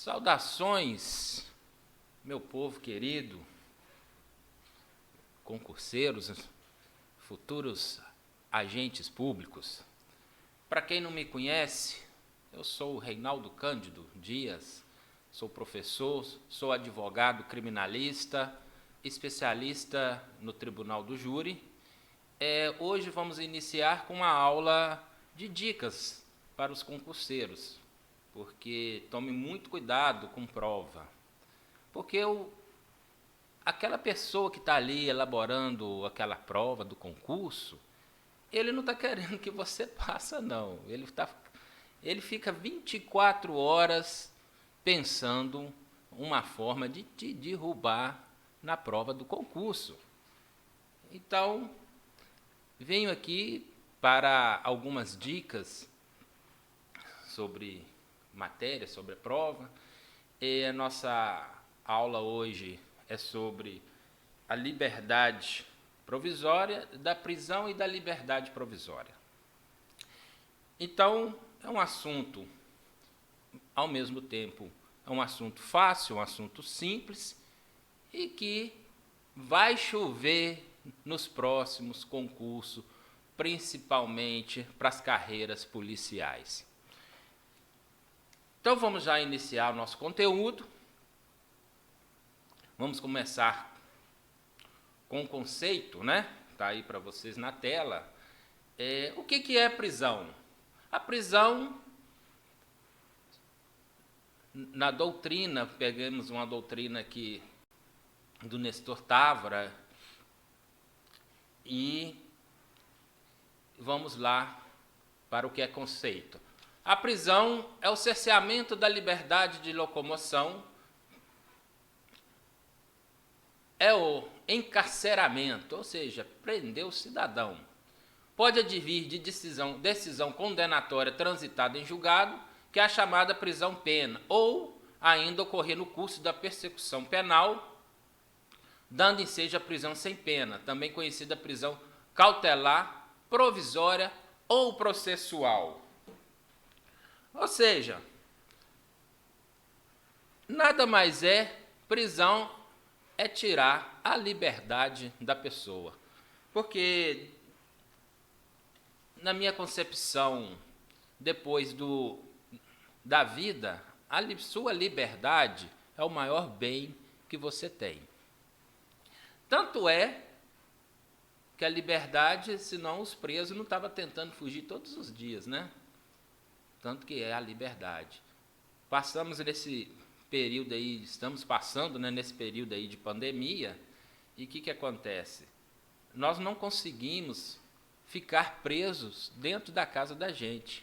Saudações, meu povo querido, concurseiros, futuros agentes públicos. Para quem não me conhece, eu sou o Reinaldo Cândido Dias, sou professor, sou advogado criminalista, especialista no Tribunal do Júri. Hoje vamos iniciar com uma aula de dicas para os concurseiros, porque tome muito cuidado com prova. Porque aquela pessoa que está ali elaborando aquela prova do concurso, ele não está querendo que você passe, não. Ele fica 24 horas pensando uma forma de te derrubar na prova do concurso. Então, venho aqui para algumas dicas sobre matéria, sobre a prova. E a nossa aula hoje é sobre a liberdade provisória, da prisão e da liberdade provisória. Então, é um assunto, ao mesmo tempo, é um assunto fácil, um assunto simples e que vai chover nos próximos concursos, principalmente para as carreiras policiais. Então vamos já iniciar o nosso conteúdo. Vamos começar com o conceito, né? Está aí para vocês na tela. O que é prisão? A prisão, na doutrina, pegamos uma doutrina aqui do Nestor Távora e vamos lá para o que é conceito. A prisão é o cerceamento da liberdade de locomoção, é o encarceramento, ou seja, prender o cidadão. Pode advir de decisão condenatória transitada em julgado, que é a chamada prisão-pena, ou ainda ocorrer no curso da persecução penal, dando ensejo a prisão sem pena, também conhecida prisão cautelar, provisória ou processual. Ou seja, nada mais prisão é tirar a liberdade da pessoa. Porque, na minha concepção, depois da vida, sua liberdade é o maior bem que você tem. Tanto é que a liberdade, senão os presos não estavam tentando fugir todos os dias, né? Tanto que é a liberdade. Passamos nesse período aí, estamos passando, né, nesse período aí de pandemia, e o que acontece? Nós não conseguimos ficar presos dentro da casa da gente,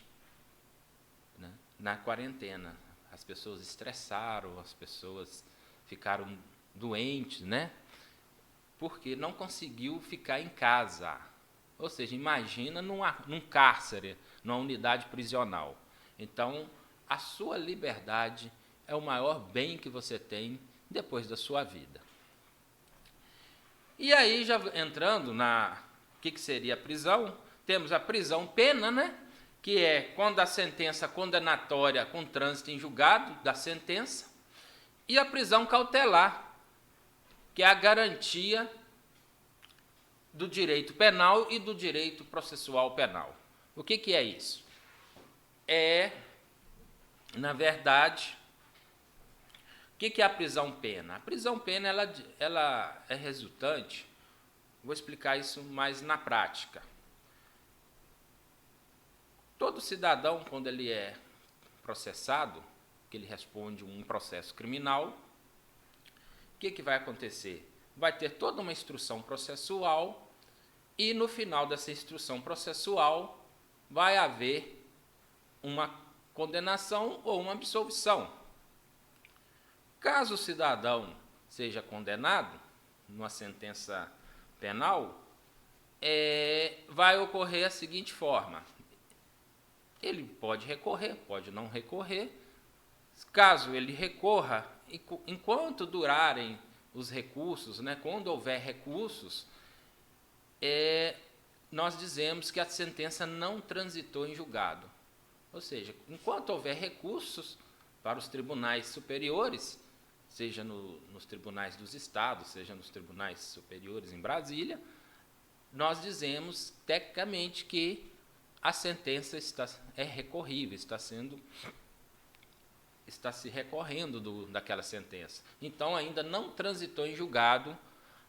né, na quarentena. As pessoas estressaram, as pessoas ficaram doentes, né? Porque não conseguiu ficar em casa. Ou seja, imagina num cárcere, numa unidade prisional. Então, a sua liberdade é o maior bem que você tem depois da sua vida. E aí, já entrando o que seria a prisão, temos a prisão-pena, né? Que é quando a sentença condenatória com trânsito em julgado da sentença, e a prisão cautelar, que é a garantia do direito penal e do direito processual penal. O que é isso? Na verdade, o que é a prisão-pena? A prisão-pena ela é resultante, vou explicar isso mais na prática. Todo cidadão, quando ele é processado, que ele responde um processo criminal, o que vai acontecer? Vai ter toda uma instrução processual e, no final dessa instrução processual, vai haver uma condenação ou uma absolvição. Caso o cidadão seja condenado numa sentença penal, vai ocorrer a seguinte forma: ele pode recorrer, pode não recorrer. Caso ele recorra, enquanto durarem os recursos, né, quando houver recursos, nós dizemos que a sentença não transitou em julgado. Ou seja, enquanto houver recursos para os tribunais superiores, seja nos tribunais dos estados, seja nos tribunais superiores em Brasília, nós dizemos tecnicamente que a sentença é recorrível, está se recorrendo daquela sentença. Então, ainda não transitou em julgado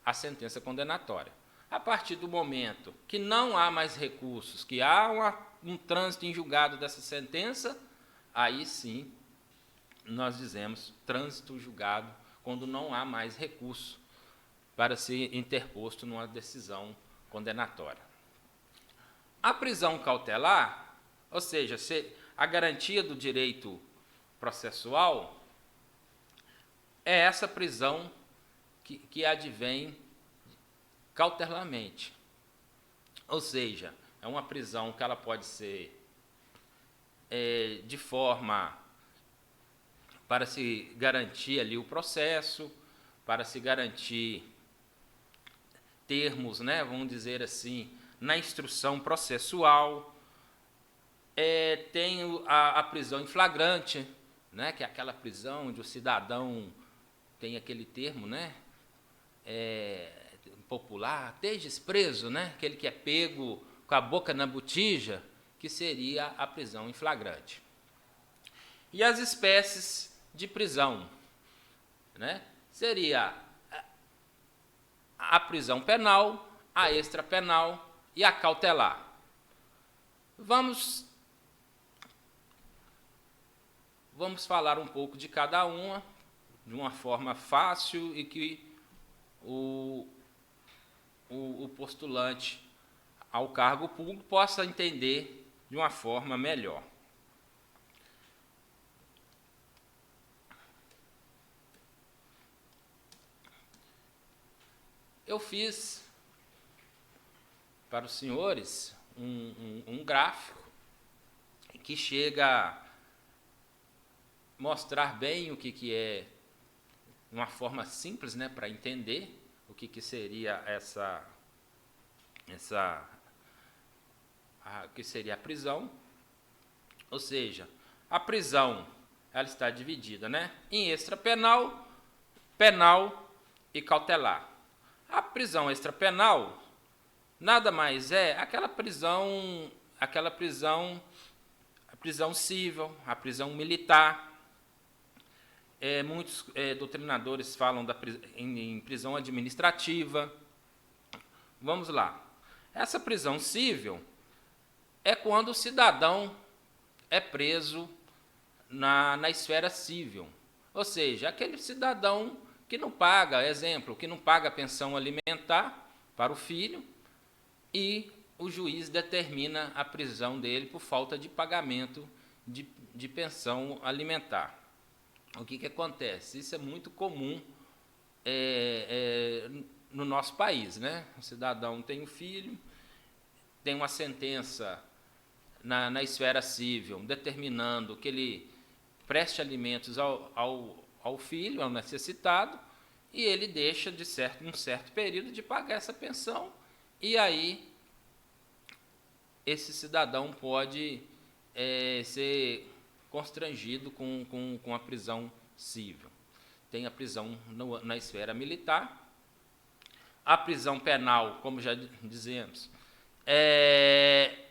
a sentença condenatória. A partir do momento que não há mais recursos, que há um trânsito em julgado dessa sentença, aí sim nós dizemos trânsito julgado, quando não há mais recurso para ser interposto numa decisão condenatória. A prisão cautelar, ou seja, a garantia do direito processual, é essa prisão que advém cautelarmente. Ou seja, é uma prisão que ela pode ser de forma para se garantir ali o processo, para se garantir termos, né, vamos dizer assim, na instrução processual. Tem a prisão em flagrante, né, que é aquela prisão onde o cidadão tem aquele termo, né, popular, esteja preso, né, aquele que é pego com a boca na botija, que seria a prisão em flagrante. E as espécies de prisão, né, seria a prisão penal, a extrapenal e a cautelar. Vamos falar um pouco de cada uma, de uma forma fácil e que o postulante ao cargo público possa entender de uma forma melhor. Eu fiz para os senhores um gráfico que chega a mostrar bem o que é, de uma forma simples, né, para entender o que seria que seria a prisão. Ou seja, a prisão ela está dividida, né, em extrapenal, penal e cautelar. A prisão extrapenal nada mais é aquela prisão civil, a prisão militar. Muitos doutrinadores falam em prisão administrativa. Vamos lá. Essa prisão civil é quando o cidadão é preso na esfera civil. Ou seja, aquele cidadão que não paga, que não paga pensão alimentar para o filho e o juiz determina a prisão dele por falta de pagamento de pensão alimentar. O que acontece? Isso é muito comum no nosso país, né? O cidadão tem um filho, tem uma sentença na esfera civil determinando que ele preste alimentos ao filho, ao necessitado, e ele deixa um certo período de pagar essa pensão, e aí esse cidadão pode ser constrangido com a prisão civil. Tem a prisão na esfera militar. A prisão penal, como já dizemos, é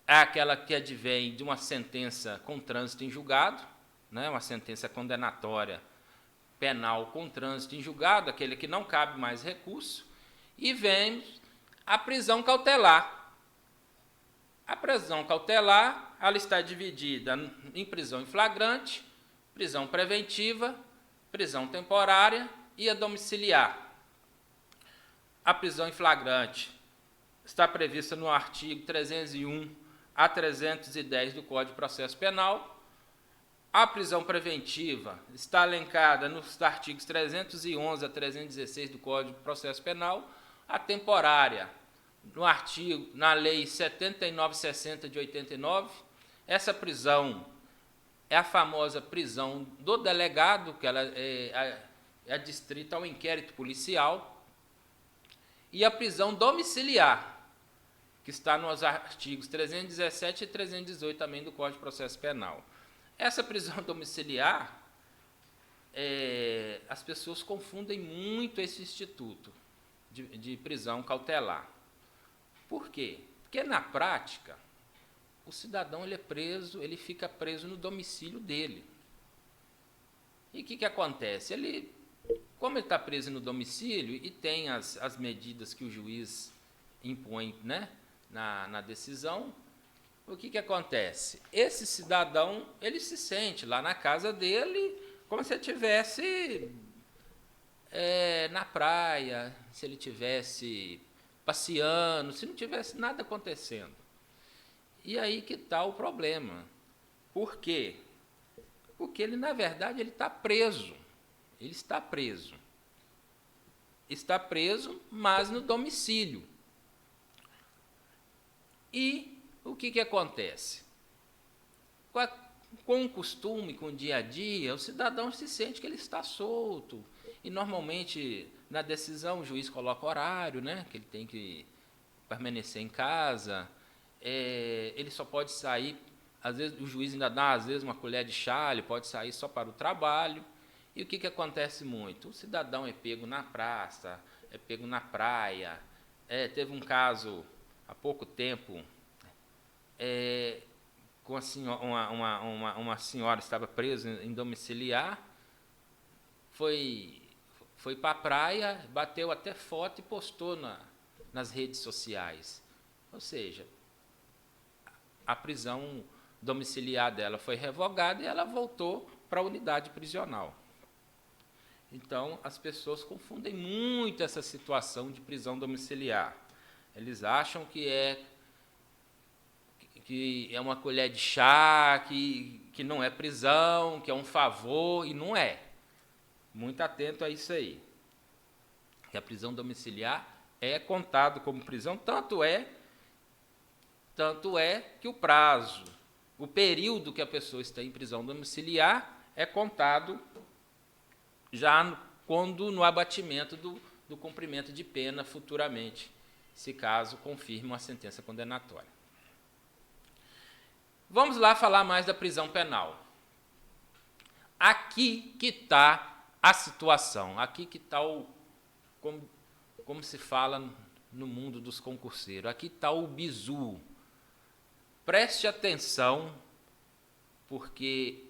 aquela que advém de uma sentença com trânsito em julgado, né, uma sentença condenatória penal com trânsito em julgado, aquele que não cabe mais recurso. E vem a prisão cautelar. A prisão cautelar ela está dividida em prisão em flagrante, prisão preventiva, prisão temporária e a domiciliar. A prisão em flagrante está prevista no artigo 301 a 310 do Código de Processo Penal. A prisão preventiva está elencada nos artigos 311 a 316 do Código de Processo Penal. A temporária, na Lei 7960 de 89, essa prisão é a famosa prisão do delegado, que ela é adstrita ao inquérito policial, e a prisão domiciliar, que está nos artigos 317 e 318 também do Código de Processo Penal. Essa prisão domiciliar, as pessoas confundem muito esse instituto de prisão cautelar. Por quê? Porque, na prática, o cidadão ele fica preso no domicílio dele. E o que acontece? Como ele está preso no domicílio e tem as medidas que o juiz impõe, né, na decisão, o que acontece? Esse cidadão ele se sente lá na casa dele como se ele estivesse na praia, se ele estivesse passeando, se não tivesse nada acontecendo. E aí que está o problema. Por quê? Porque ele, na verdade, ele está preso. Ele está preso. Está preso, mas no domicílio. E o que acontece? Com o costume, com o dia a dia, o cidadão se sente que ele está solto. E, normalmente, na decisão, o juiz coloca horário, né, que ele tem que permanecer em casa. Ele só pode sair, às vezes o juiz ainda dá, às vezes, uma colher de chá, ele pode sair só para o trabalho. E o que acontece muito? O cidadão é pego na praça, é pego na praia. Teve um caso, há pouco tempo, com uma senhora estava presa em domiciliar, foi para a praia, bateu até foto e postou nas redes sociais. Ou seja, a prisão domiciliar dela foi revogada e ela voltou para a unidade prisional. Então, as pessoas confundem muito essa situação de prisão domiciliar. Eles acham que é uma colher de chá, que não é prisão, que é um favor, e não é. Muito atento a isso aí. Que a prisão domiciliar é contado como prisão, tanto é que o prazo, o período que a pessoa está em prisão domiciliar é contado já quando no abatimento do cumprimento de pena futuramente, se caso confirme uma sentença condenatória. Vamos lá falar mais da prisão penal. Aqui que está a situação, aqui que está como se fala no mundo dos concurseiros, aqui está o bizu. Preste atenção, porque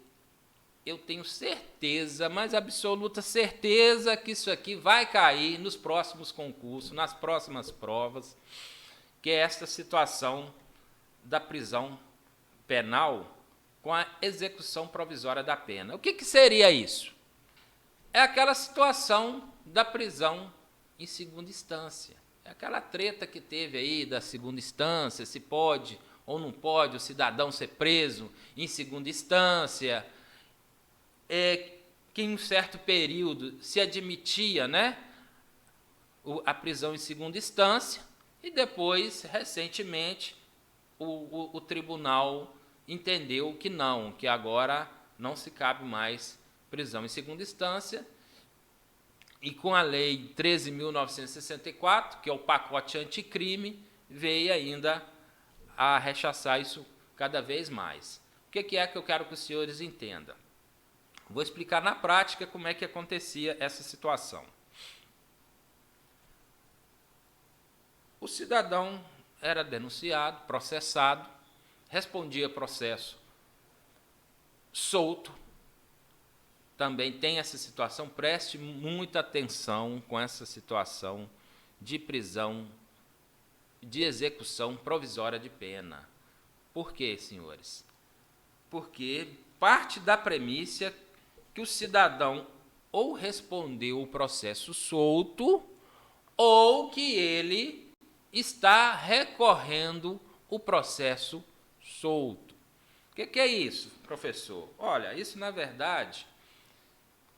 eu tenho certeza, mas absoluta certeza, que isso aqui vai cair nos próximos concursos, nas próximas provas, que é esta situação da prisão penal com a execução provisória da pena. O que seria isso? É aquela situação da prisão em segunda instância. É aquela treta que teve aí da segunda instância, se pode ou não pode o cidadão ser preso em segunda instância, que em um certo período se admitia, né, a prisão em segunda instância, e depois, recentemente, o tribunal entendeu que não, que agora não se cabe mais prisão em segunda instância, e com a lei 13.964, que é o pacote anticrime, veio ainda a rechaçar isso cada vez mais. O que é que eu quero que os senhores entendam? Vou explicar na prática como é que acontecia essa situação. O cidadão era denunciado, processado, respondia processo solto. Também tem essa situação, preste muita atenção com essa situação de prisão, de execução provisória de pena. Por quê, senhores? Porque parte da premissa que o cidadão ou respondeu o processo solto ou que ele está recorrendo o processo solto. O que é isso, professor? Olha, isso, na verdade,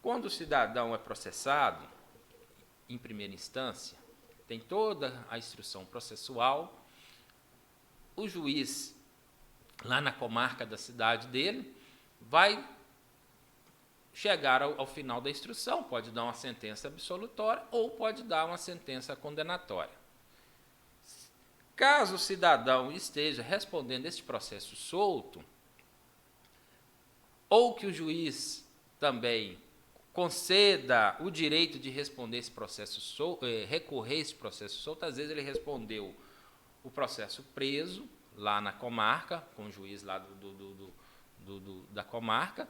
quando o cidadão é processado em primeira instância, tem toda a instrução processual, o juiz, lá na comarca da cidade dele, vai chegar ao final da instrução, pode dar uma sentença absolutória ou pode dar uma sentença condenatória. Caso o cidadão esteja respondendo esse processo solto, ou que o juiz também conceda o direito de responder esse processo recorrer esse processo solto. Às vezes ele respondeu o processo preso lá na comarca, com o juiz lá da comarca,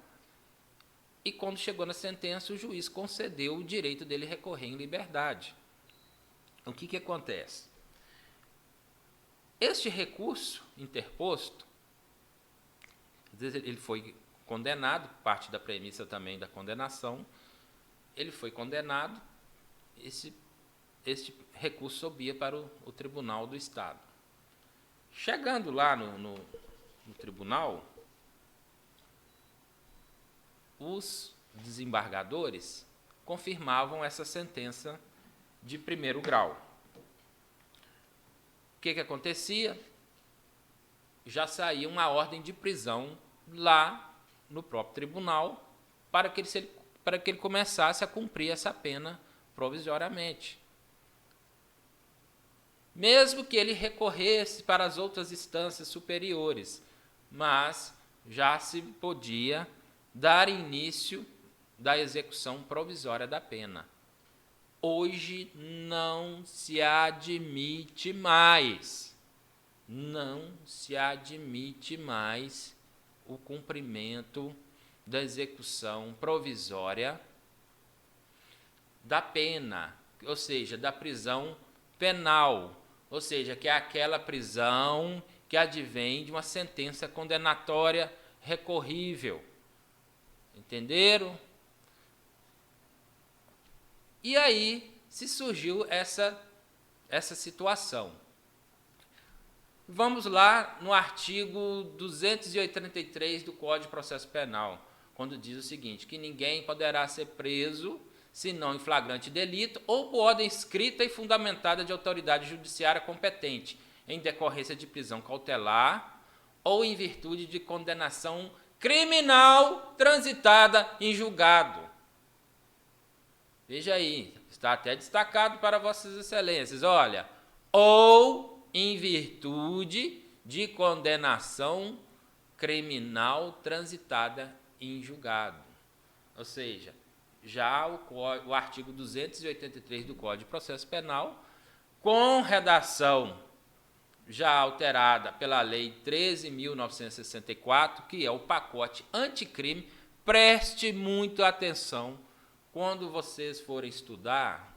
e quando chegou na sentença, o juiz concedeu o direito dele recorrer em liberdade. O que acontece? Este recurso interposto, às vezes ele foi condenado, parte da premissa também da condenação, ele foi condenado, este recurso subia para o Tribunal do Estado. Chegando lá no tribunal, os desembargadores confirmavam essa sentença de primeiro grau. O que acontecia? Já saía uma ordem de prisão lá no próprio tribunal para que ele começasse a cumprir essa pena provisoriamente. Mesmo que ele recorresse para as outras instâncias superiores, mas já se podia dar início da execução provisória da pena. Hoje não se admite mais, o cumprimento da execução provisória da pena, ou seja, da prisão penal, ou seja, que é aquela prisão que advém de uma sentença condenatória recorrível. Entenderam? E aí se surgiu essa situação. Vamos lá no artigo 283 do Código de Processo Penal, quando diz o seguinte, que ninguém poderá ser preso senão em flagrante delito ou por ordem escrita e fundamentada de autoridade judiciária competente, em decorrência de prisão cautelar ou em virtude de condenação criminal transitada em julgado. Veja aí, está até destacado para vossas excelências, olha, ou em virtude de condenação criminal transitada em julgado. Ou seja, já o artigo 283 do Código de Processo Penal, com redação já alterada pela Lei 13.964, que é o pacote anticrime, preste muita atenção quando vocês forem estudar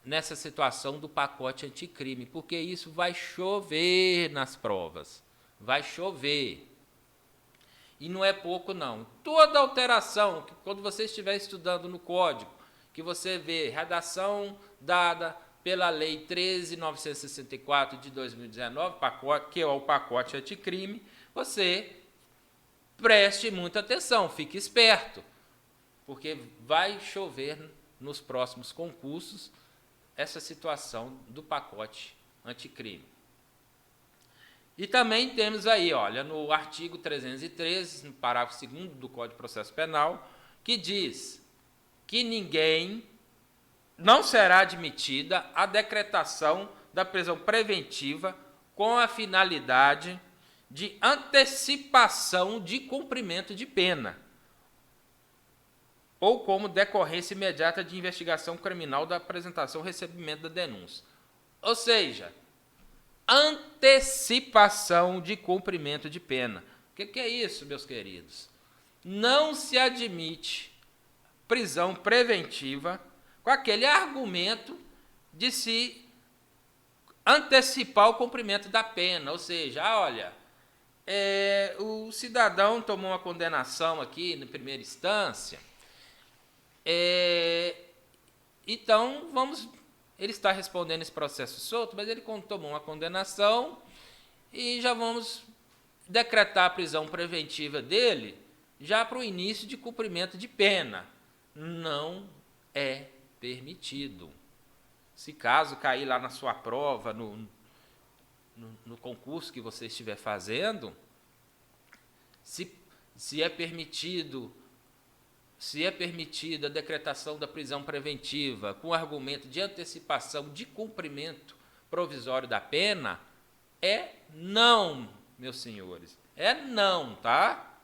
nessa situação do pacote anticrime, porque isso vai chover nas provas, vai chover. E não é pouco, não. Toda alteração, que quando você estiver estudando no Código, que você vê redação dada pela Lei 13.964 de 2019, que é o pacote anticrime, você preste muita atenção, fique esperto, porque vai chover nos próximos concursos essa situação do pacote anticrime. E também temos aí, olha, no artigo 313, no parágrafo 2º do Código de Processo Penal, que diz que não será admitida a decretação da prisão preventiva com a finalidade de antecipação de cumprimento de pena ou como decorrência imediata de investigação criminal da apresentação ou recebimento da denúncia. Ou seja, antecipação de cumprimento de pena. O que é isso, meus queridos? Não se admite prisão preventiva com aquele argumento de se antecipar o cumprimento da pena. Ou seja, olha, o cidadão tomou uma condenação aqui na primeira instância, então ele está respondendo esse processo solto, mas ele tomou uma condenação e já vamos decretar a prisão preventiva dele já para o início de cumprimento de pena. Não é permitido. Se caso cair lá na sua prova, no concurso que você estiver fazendo, se é permitida a decretação da prisão preventiva com argumento de antecipação de cumprimento provisório da pena, é não, meus senhores. É não, tá?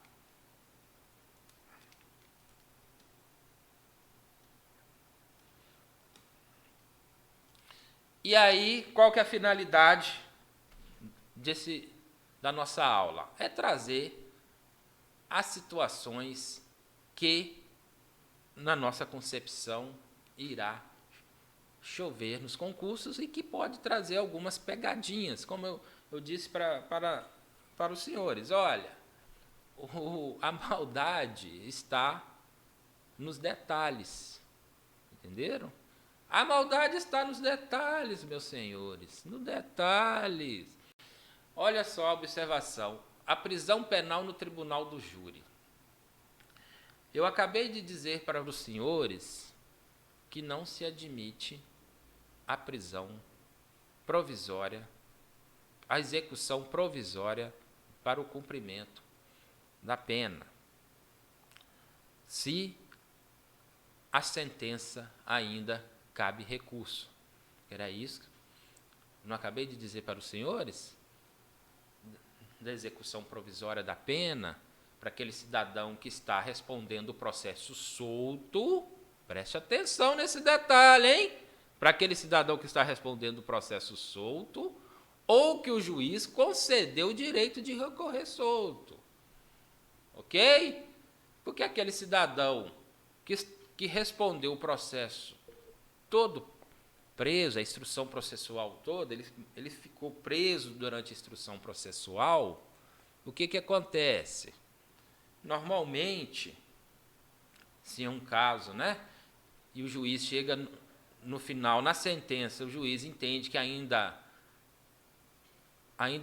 E aí, qual que é a finalidade da nossa aula? É trazer as situações que, na nossa concepção, irá chover nos concursos e que pode trazer algumas pegadinhas, como eu disse para os senhores. Olha, a maldade está nos detalhes, entenderam? A maldade está nos detalhes, meus senhores, nos detalhes. Olha só a observação, a prisão penal no tribunal do júri. Eu acabei de dizer para os senhores que não se admite a prisão provisória, a execução provisória para o cumprimento da pena, se a sentença ainda cabe recurso. Era isso? Não acabei de dizer para os senhores? Da execução provisória da pena, para aquele cidadão que está respondendo o processo solto, preste atenção nesse detalhe, hein? Para aquele cidadão que está respondendo o processo solto, ou que o juiz concedeu o direito de recorrer solto. Ok? Porque aquele cidadão que respondeu o processo todo preso, a instrução processual toda, ele ficou preso durante a instrução processual, o que acontece? Normalmente, se é um caso, né, e o juiz chega no final, na sentença, o juiz entende que ainda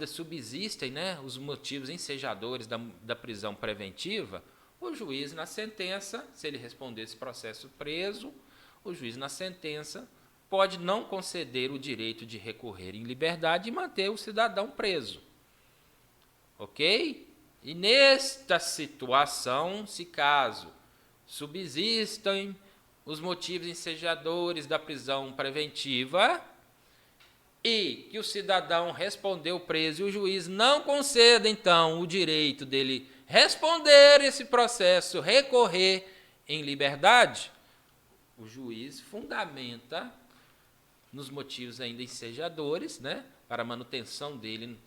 subsistem, né, os motivos ensejadores da prisão preventiva, o juiz na sentença, se ele responder esse processo preso, o juiz na sentença pode não conceder o direito de recorrer em liberdade e manter o cidadão preso. Ok? E nesta situação, se caso subsistem os motivos ensejadores da prisão preventiva e que o cidadão respondeu preso e o juiz não conceda, então, o direito dele responder esse processo, recorrer em liberdade, o juiz fundamenta nos motivos ainda ensejadores, né, para a manutenção dele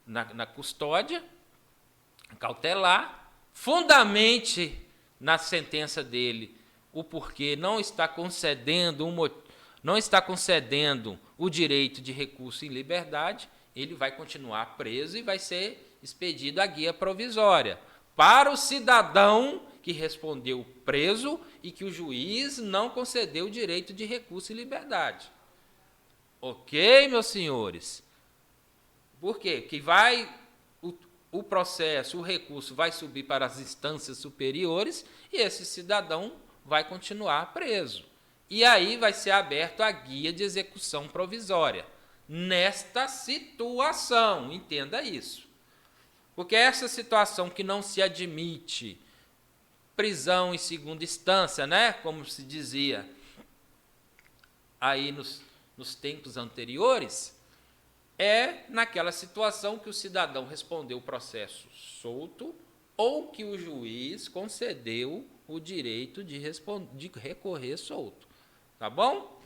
na custódia cautelar, fundamente na sentença dele o porquê não está concedendo o direito de recurso em liberdade, ele vai continuar preso e vai ser expedido a guia provisória para o cidadão que respondeu preso e que o juiz não concedeu o direito de recurso em liberdade. Ok, meus senhores? Por quê? Porque o processo, o recurso vai subir para as instâncias superiores e esse cidadão vai continuar preso. E aí vai ser aberto a guia de execução provisória. Nesta situação, entenda isso. Porque essa situação que não se admite prisão em segunda instância, né, como se dizia aí nos tempos anteriores, é naquela situação que o cidadão respondeu o processo solto ou que o juiz concedeu o direito de recorrer solto. Tá bom?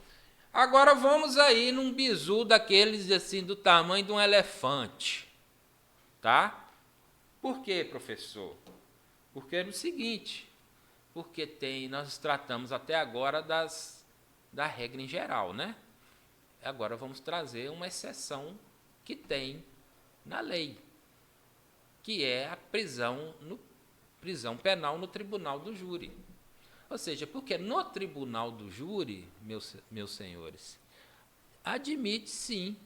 Agora vamos aí num bizu daqueles assim do tamanho de um elefante. Tá? Por quê, professor? Porque é o seguinte, porque nós tratamos até agora da regra em geral, né? Agora vamos trazer uma exceção que tem na lei, que é a prisão penal no tribunal do júri. Ou seja, porque no tribunal do júri, meus senhores, admite sim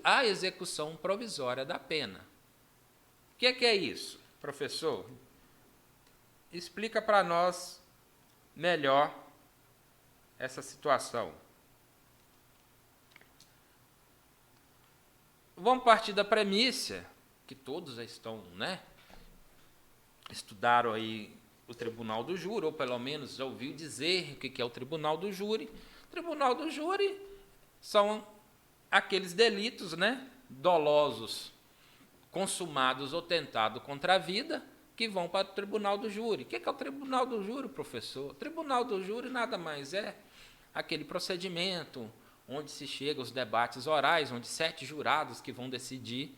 a execução provisória da pena. O que é isso, professor? Explica para nós melhor essa situação. Vamos partir da premissa, que todos já estão, né, estudaram aí o tribunal do júri, ou pelo menos já ouviu dizer o que é o tribunal do júri. O tribunal do júri são aqueles delitos, né, dolosos, consumados ou tentados contra a vida, que vão para o tribunal do júri. O que é o tribunal do júri, professor? O tribunal do júri nada mais é aquele procedimento onde se chega aos debates orais, onde 7 jurados que vão decidir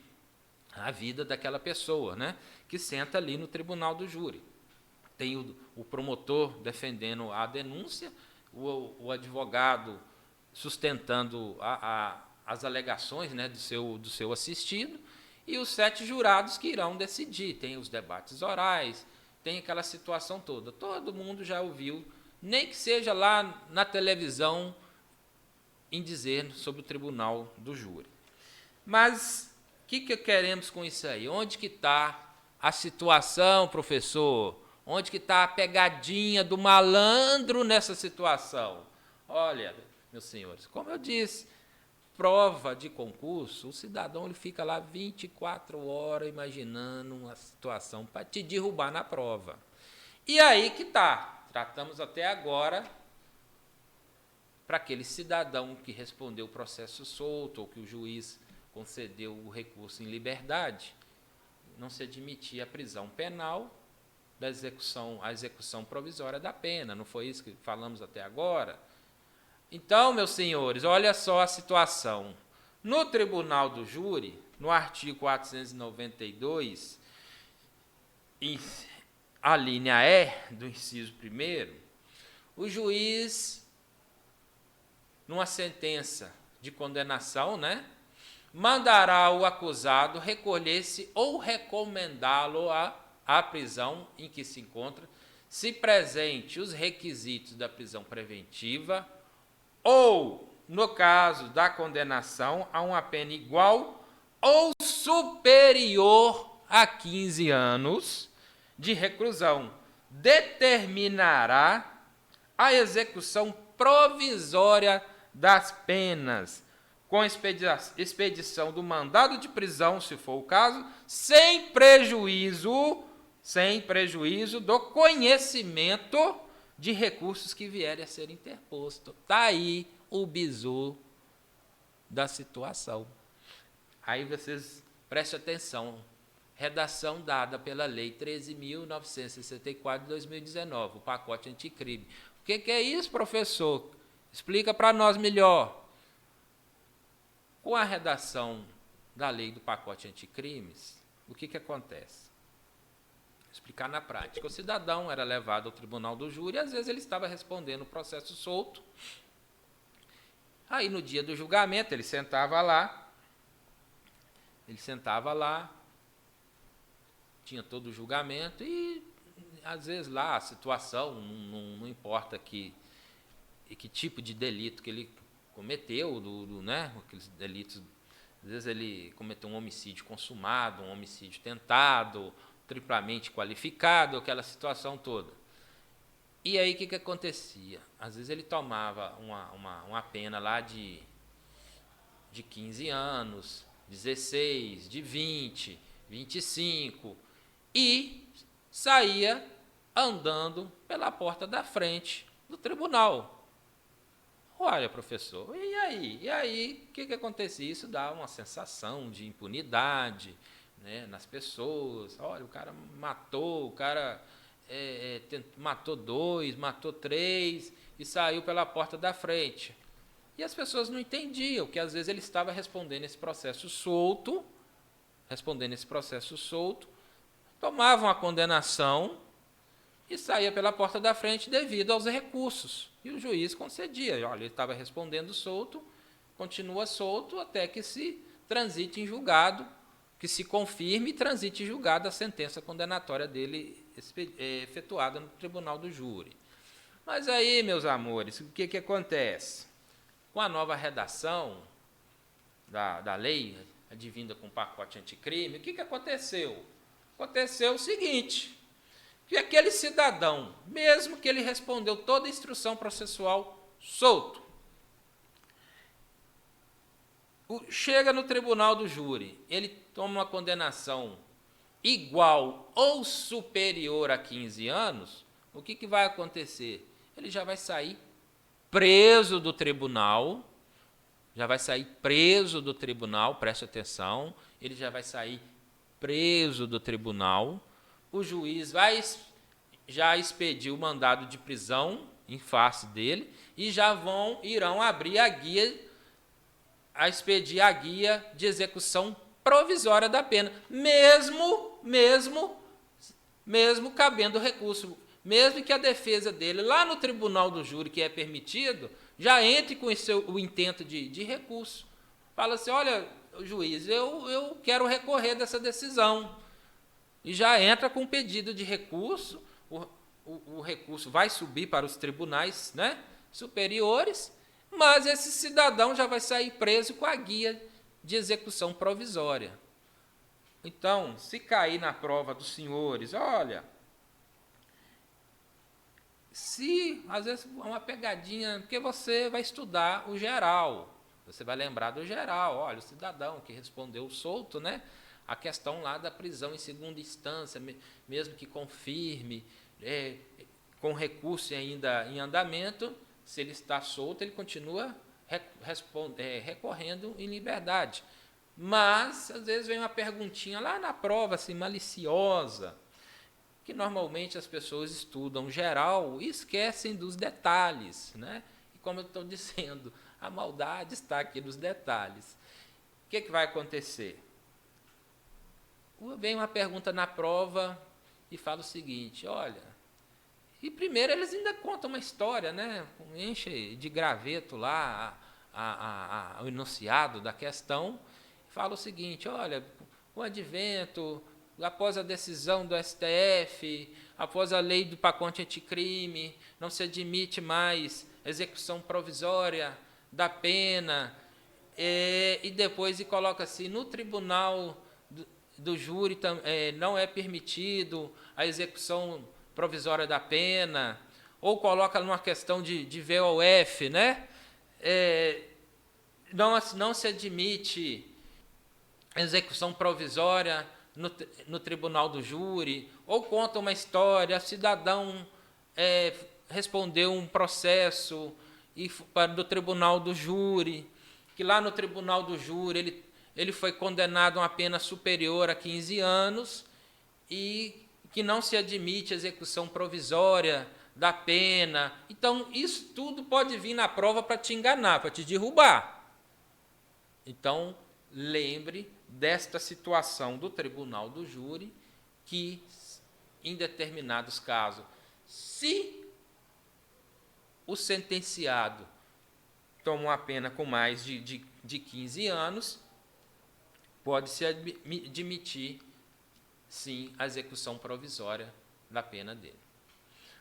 a vida daquela pessoa, né, que senta ali no tribunal do júri. Tem o promotor defendendo a denúncia, o advogado sustentando as alegações, né, do seu assistido, e os 7 jurados que irão decidir. Tem os debates orais, tem aquela situação toda. Todo mundo já ouviu, nem que seja lá na televisão, em dizer sobre o tribunal do júri. Mas o que queremos com isso aí? Onde que está a situação, professor? Onde que está a pegadinha do malandro nessa situação? Olha, meus senhores, como eu disse, prova de concurso, o cidadão ele fica lá 24 horas imaginando uma situação para te derrubar na prova. E aí que está. Tratamos até agora para aquele cidadão que respondeu o processo solto ou que o juiz concedeu o recurso em liberdade, não se admitia a prisão penal a execução provisória da pena. Não foi isso que falamos até agora? Então, meus senhores, olha só a situação. No tribunal do júri, no artigo 492, a linha E do inciso 1º, o juiz, numa sentença de condenação, né, mandará o acusado recolher-se ou recomendá-lo à prisão em que se encontra, se presente os requisitos da prisão preventiva ou, no caso da condenação, a uma pena igual ou superior a 15 anos de reclusão, determinará a execução provisória das penas, com expedição do mandado de prisão, se for o caso, sem prejuízo do conhecimento de recursos que vierem a ser interposto. Está aí o bizu da situação. Aí vocês prestem atenção. Redação dada pela Lei 13.964 de 2019, o pacote anticrime. O que é isso, professor? Explica para nós melhor. Com a redação da lei do pacote anticrimes, o que acontece? Vou explicar na prática. O cidadão era levado ao tribunal do júri e, às vezes, ele estava respondendo o processo solto. Aí, no dia do julgamento, ele sentava lá, tinha todo o julgamento e, às vezes, lá a situação, não importa que tipo de delito que ele cometeu, né, aqueles delitos, às vezes ele cometeu um homicídio consumado, um homicídio tentado, triplamente qualificado, aquela situação toda. E aí o que acontecia? Às vezes ele tomava uma pena lá de 15 anos, 16, de 20, 25, e saía andando pela porta da frente do tribunal. Olha, professor, e aí? E aí, o que acontecia? Isso dá uma sensação de impunidade, né, nas pessoas. Olha, o cara matou, o cara matou 2, matou 3 e saiu pela porta da frente. E as pessoas não entendiam que, às vezes, ele estava respondendo esse processo solto, tomavam a condenação e saía pela porta da frente devido aos recursos. E o juiz concedia. Olha, ele estava respondendo solto, continua solto até que se transite em julgado, que se confirme e transite em julgado a sentença condenatória dele efetuada no tribunal do júri. Mas aí, meus amores, o que acontece? Com a nova redação da lei, advinda com o pacote anticrime, o que aconteceu? Aconteceu o seguinte, que aquele cidadão, mesmo que ele respondeu toda a instrução processual solto, chega no tribunal do júri, ele toma uma condenação igual ou superior a 15 anos, o que vai acontecer? Ele já vai sair preso do tribunal, preste atenção, ele já vai sair preso do tribunal, o juiz vai já expedir o mandado de prisão em face dele e já irão abrir a expedir a guia de execução provisória da pena, mesmo cabendo recurso, mesmo que a defesa dele lá no tribunal do júri, que é permitido, já entre com o intento de recurso. Fala assim, olha, juiz, eu quero recorrer dessa decisão. E já entra com pedido de recurso, o recurso vai subir para os tribunais, né, superiores, mas esse cidadão já vai sair preso com a guia de execução provisória. Então, se cair na prova dos senhores, olha, se às vezes é uma pegadinha, porque você vai estudar o geral, você vai lembrar do geral, olha, o cidadão que respondeu solto, né? A questão lá da prisão em segunda instância, mesmo que confirme, com recurso ainda em andamento, se ele está solto, ele continua recorrendo em liberdade. Mas, às vezes, vem uma perguntinha lá na prova, assim, maliciosa, que normalmente as pessoas estudam geral e esquecem dos detalhes, né? E como eu estou dizendo, a maldade está aqui nos detalhes. O que vai acontecer? Vem uma pergunta na prova e fala o seguinte, olha, e primeiro eles ainda contam uma história, né? Enche de graveto lá o enunciado da questão, fala o seguinte, olha, o advento, após a decisão do STF, após a lei do pacote anticrime, não se admite mais execução provisória da pena, e depois coloca assim, no tribunal do júri não é permitido a execução provisória da pena, ou coloca numa questão de VOF, né? Não se admite execução provisória no tribunal do júri, ou conta uma história, o cidadão respondeu um processo do tribunal do júri, que lá no tribunal do júri ele foi condenado a uma pena superior a 15 anos e que não se admite execução provisória da pena. Então, isso tudo pode vir na prova para te enganar, para te derrubar. Então, lembre desta situação do tribunal do júri, que, em determinados casos, se o sentenciado toma uma pena com mais de 15 anos, pode-se admitir, sim, a execução provisória da pena dele.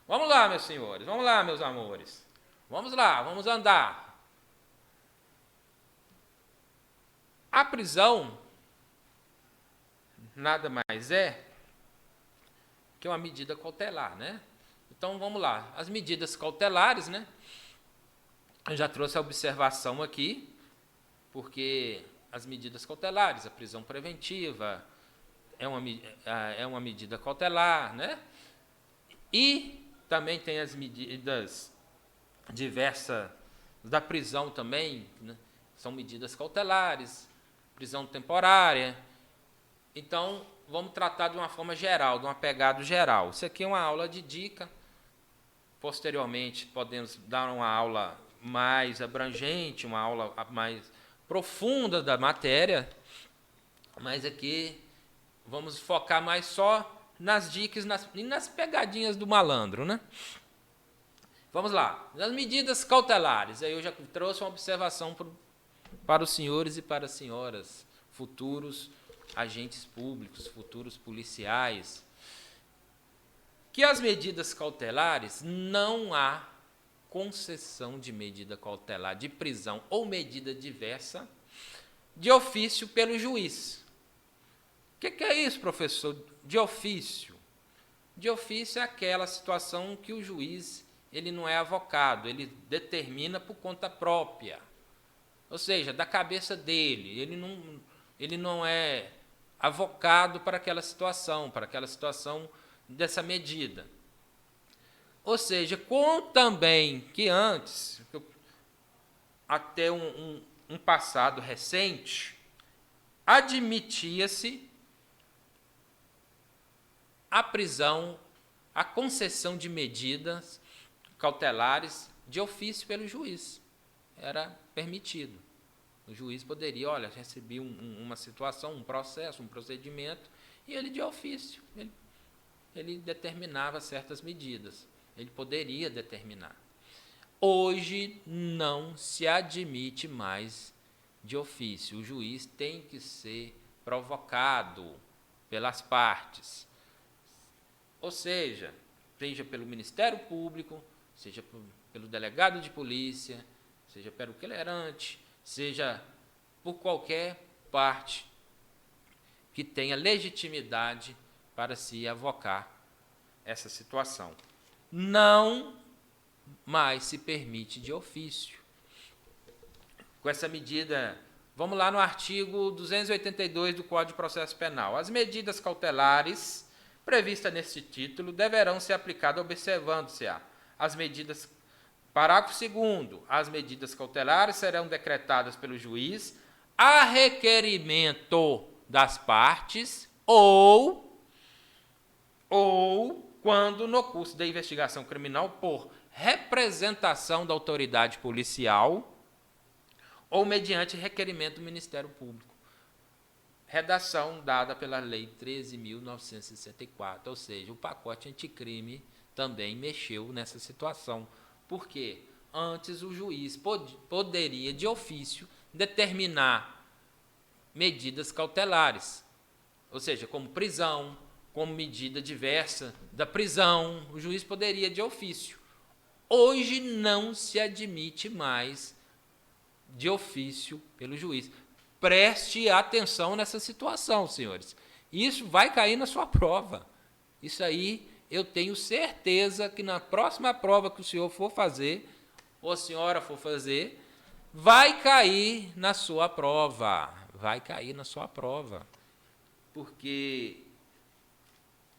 Vamos lá, meus senhores, vamos lá, meus amores. Vamos lá, vamos andar. A prisão nada mais é que uma medida cautelar, né? Então, vamos lá. As medidas cautelares, né? Eu já trouxe a observação aqui, porque as medidas cautelares, a prisão preventiva é uma medida cautelar, né? E também tem as medidas diversas da prisão também, né? São medidas cautelares, prisão temporária. Então, vamos tratar de uma forma geral, de uma pegada geral. Isso aqui é uma aula de dica. Posteriormente, podemos dar uma aula mais abrangente, uma aula mais profunda da matéria, mas aqui vamos focar mais só nas dicas e nas pegadinhas do malandro, né? Vamos lá. As medidas cautelares. Aí eu já trouxe uma observação para os senhores e para as senhoras, futuros agentes públicos, futuros policiais, que as medidas cautelares, não há concessão de medida cautelar de prisão ou medida diversa de ofício pelo juiz. O que é isso, professor? De ofício. De ofício é aquela situação que o juiz ele não é avocado, ele determina por conta própria. Ou seja, da cabeça dele, ele não é avocado para aquela situação dessa medida. Ou seja, com também que antes, até um passado recente, admitia-se a prisão, a concessão de medidas cautelares de ofício pelo juiz. Era permitido. O juiz poderia, olha, recebi uma situação, um processo, um procedimento, e ele de ofício, ele determinava certas medidas. Ele poderia determinar. Hoje não se admite mais de ofício. O juiz tem que ser provocado pelas partes. Ou seja pelo Ministério Público, seja pelo delegado de polícia, seja pelo querelante, seja por qualquer parte que tenha legitimidade para se avocar essa situação. Não mais se permite de ofício. Com essa medida, vamos lá no artigo 282 do Código de Processo Penal. As medidas cautelares previstas nesse título deverão ser aplicadas observando-se as medidas. Parágrafo 2º. As medidas cautelares serão decretadas pelo juiz a requerimento das partes ou quando no curso da investigação criminal por representação da autoridade policial ou mediante requerimento do Ministério Público. Redação dada pela Lei 13.964, ou seja, o pacote anticrime também mexeu nessa situação. Por quê? Antes o juiz poderia, de ofício, determinar medidas cautelares, ou seja, como prisão, como medida diversa da prisão, o juiz poderia de ofício. Hoje não se admite mais de ofício pelo juiz. Preste atenção nessa situação, senhores. Isso vai cair na sua prova. Isso aí eu tenho certeza que na próxima prova que o senhor for fazer, ou a senhora for fazer, vai cair na sua prova. Vai cair na sua prova. Porque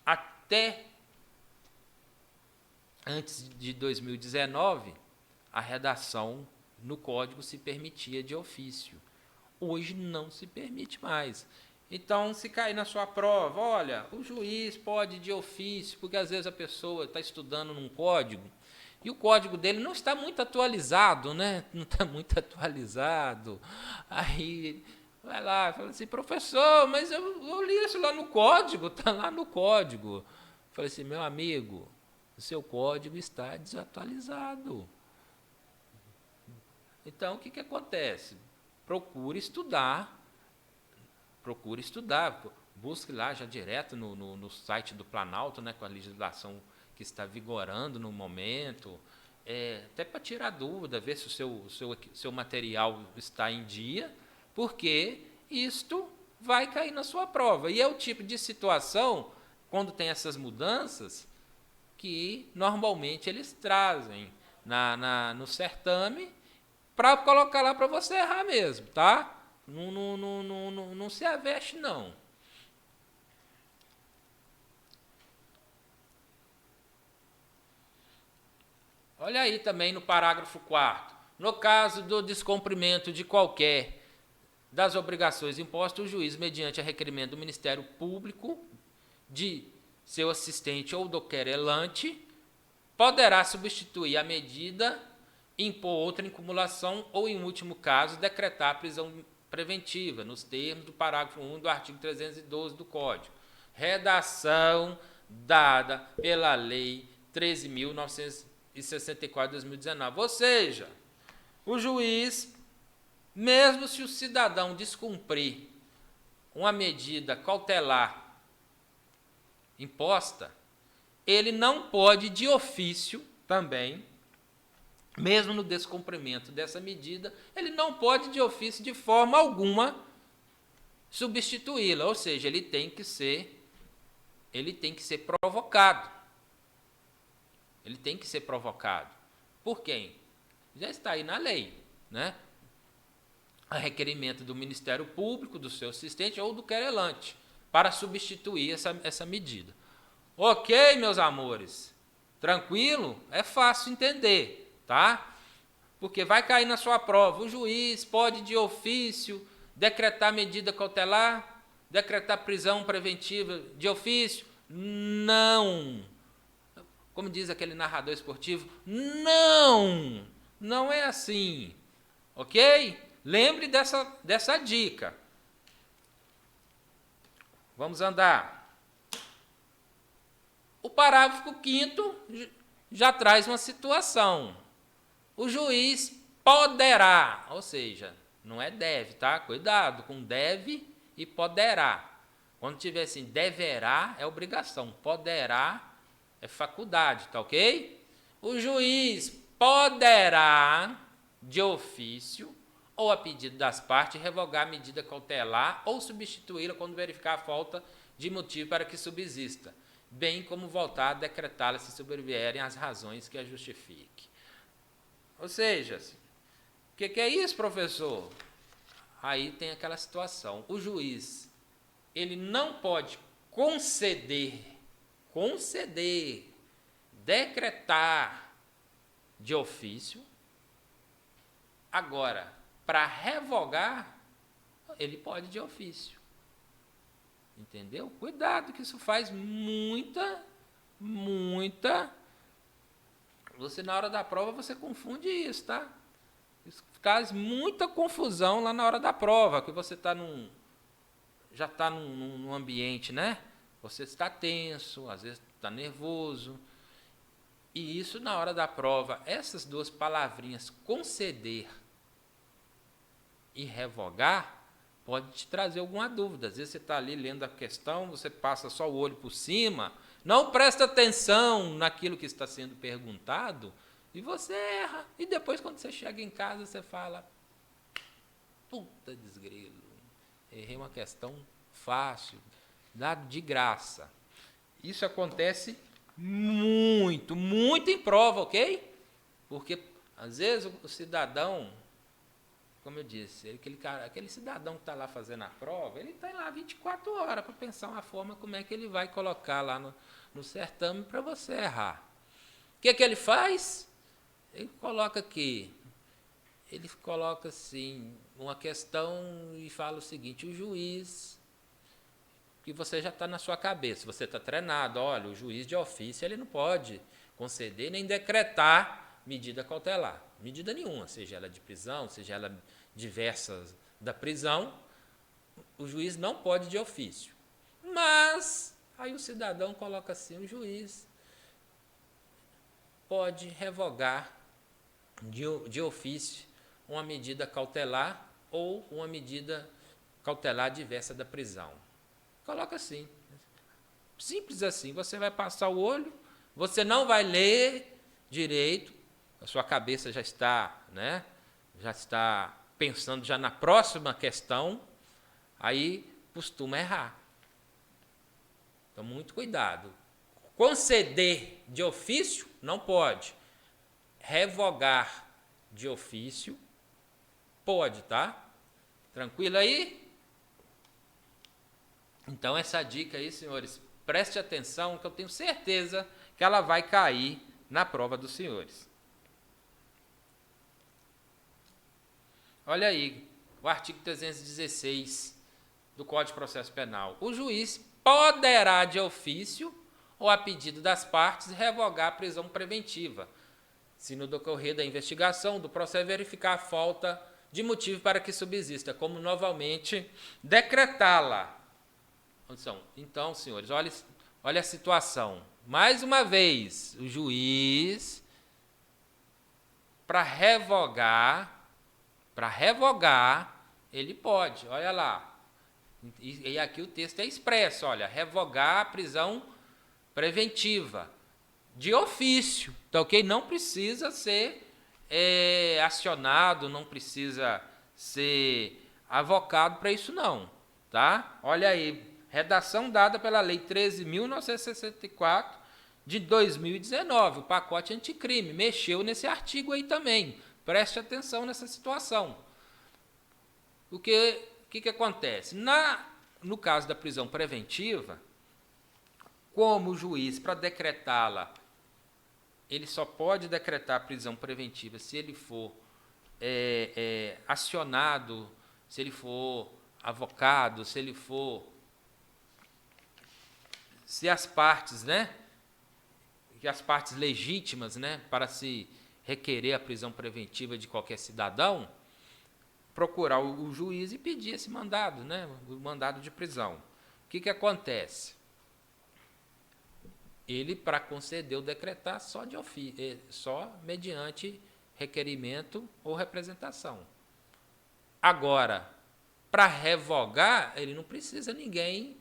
até antes de 2019, a redação no Código se permitia de ofício. Hoje não se permite mais. Então, se cair na sua prova, olha, o juiz pode de ofício, porque às vezes a pessoa está estudando num código e o código dele não está muito atualizado, né? Não está muito atualizado. Aí vai lá e fala assim, professor, mas eu li isso lá no código, está lá no código. Eu falei assim, meu amigo, o seu código está desatualizado. Então, o que acontece? Procure estudar, busque lá já direto no site do Planalto, né, com a legislação que está vigorando no momento, até para tirar dúvida, ver se o seu material está em dia, porque isto vai cair na sua prova. E é o tipo de situação, quando tem essas mudanças, que normalmente eles trazem no certame, para colocar lá para você errar mesmo, tá? Não se aveste, não. Olha aí também no parágrafo 4º. No caso do descumprimento de qualquer das obrigações impostas, o juiz, mediante a requerimento do Ministério Público, de seu assistente ou do querelante, poderá substituir a medida, impor outra incumulação ou, em último caso, decretar a prisão preventiva, nos termos do parágrafo 1 do artigo 312 do Código. Redação dada pela Lei 13.964 de 2019. Ou seja, o juiz, mesmo se o cidadão descumprir uma medida cautelar imposta, ele não pode, de ofício também, mesmo no descumprimento dessa medida, ele não pode, de ofício, de forma alguma, substituí-la. Ou seja, ele tem que ser provocado. Ele tem que ser provocado. Por quem? Já está aí na lei, né? A requerimento do Ministério Público, do seu assistente ou do querelante, para substituir essa medida. Ok, meus amores? Tranquilo? É fácil entender. Tá? Porque vai cair na sua prova. O juiz pode, de ofício, decretar medida cautelar, decretar prisão preventiva de ofício? Não. como diz aquele narrador esportivo, não, não é assim, ok? Lembre dessa dica. Vamos andar. O parágrafo 5º já traz uma situação. O juiz poderá, ou seja, não é deve, tá? Cuidado com deve e poderá. Quando tiver assim, deverá é obrigação, poderá é faculdade, tá ok? O juiz poderá, de ofício, ou a pedido das partes, revogar a medida cautelar ou substituí-la quando verificar a falta de motivo para que subsista, bem como voltar a decretá-la se sobrevierem as razões que a justifique. Ou seja, o que é isso, professor? Aí tem aquela situação. O juiz, ele não pode conceder, decretar de ofício. Agora, para revogar, ele pode de ofício. Entendeu? Cuidado, que isso faz muita. Você, na hora da prova, você confunde isso, tá? Isso faz muita confusão lá na hora da prova, que você já está num ambiente, né? Você está tenso, às vezes está nervoso. E isso, na hora da prova, essas duas palavrinhas, conceder e revogar, pode te trazer alguma dúvida. Às vezes você está ali lendo a questão, você passa só o olho por cima, não presta atenção naquilo que está sendo perguntado e você erra. E depois, quando você chega em casa, você fala, puta desgrilo, errei uma questão fácil, dado de graça. Isso acontece muito em prova, ok? Porque, às vezes, o cidadão, como eu disse, aquele cidadão que está lá fazendo a prova, ele está lá 24 horas para pensar uma forma como é que ele vai colocar lá no certame para você errar. O que ele faz? Ele coloca aqui, ele coloca assim, uma questão e fala o seguinte, o juiz, que você já está na sua cabeça, você está treinado, olha, o juiz de ofício ele não pode conceder nem decretar medida cautelar, medida nenhuma, seja ela de prisão, seja ela diversa da prisão, o juiz não pode de ofício. Mas, aí o cidadão coloca assim, o juiz pode revogar de ofício uma medida cautelar ou uma medida cautelar diversa da prisão. Coloca assim. Simples assim. Você vai passar o olho, você não vai ler direito, a sua cabeça já está, né? Já está pensando já na próxima questão, aí costuma errar. Então, muito cuidado. Conceder de ofício, não pode. Revogar de ofício, pode, tá? Tranquilo aí? Então, essa dica aí, senhores, preste atenção, que eu tenho certeza que ela vai cair na prova dos senhores. Olha aí, o artigo 316 do Código de Processo Penal. O juiz poderá, de ofício ou a pedido das partes, revogar a prisão preventiva, se no decorrer da investigação do processo verificar a falta de motivo para que subsista, como novamente decretá-la. Então, senhores, olha a situação. Mais uma vez, o juiz, para revogar, ele pode, olha lá. E aqui o texto é expresso, olha, revogar a prisão preventiva, de ofício, tá ok? Não precisa ser acionado, não precisa ser avocado para isso não, tá? Olha aí, redação dada pela Lei 13.964 de 2019, o pacote anticrime, mexeu nesse artigo aí também, preste atenção nessa situação. O que acontece? No caso da prisão preventiva, como o juiz, para decretá-la, ele só pode decretar a prisão preventiva se ele for acionado, se ele for avocado, se as partes, né, que as partes legítimas, né, para se requerer a prisão preventiva de qualquer cidadão, procurar o juiz e pedir esse mandado, né, o mandado de prisão. O que acontece? Ele, para conceder ou decretar, só mediante requerimento ou representação. Agora, para revogar, ele não precisa ninguém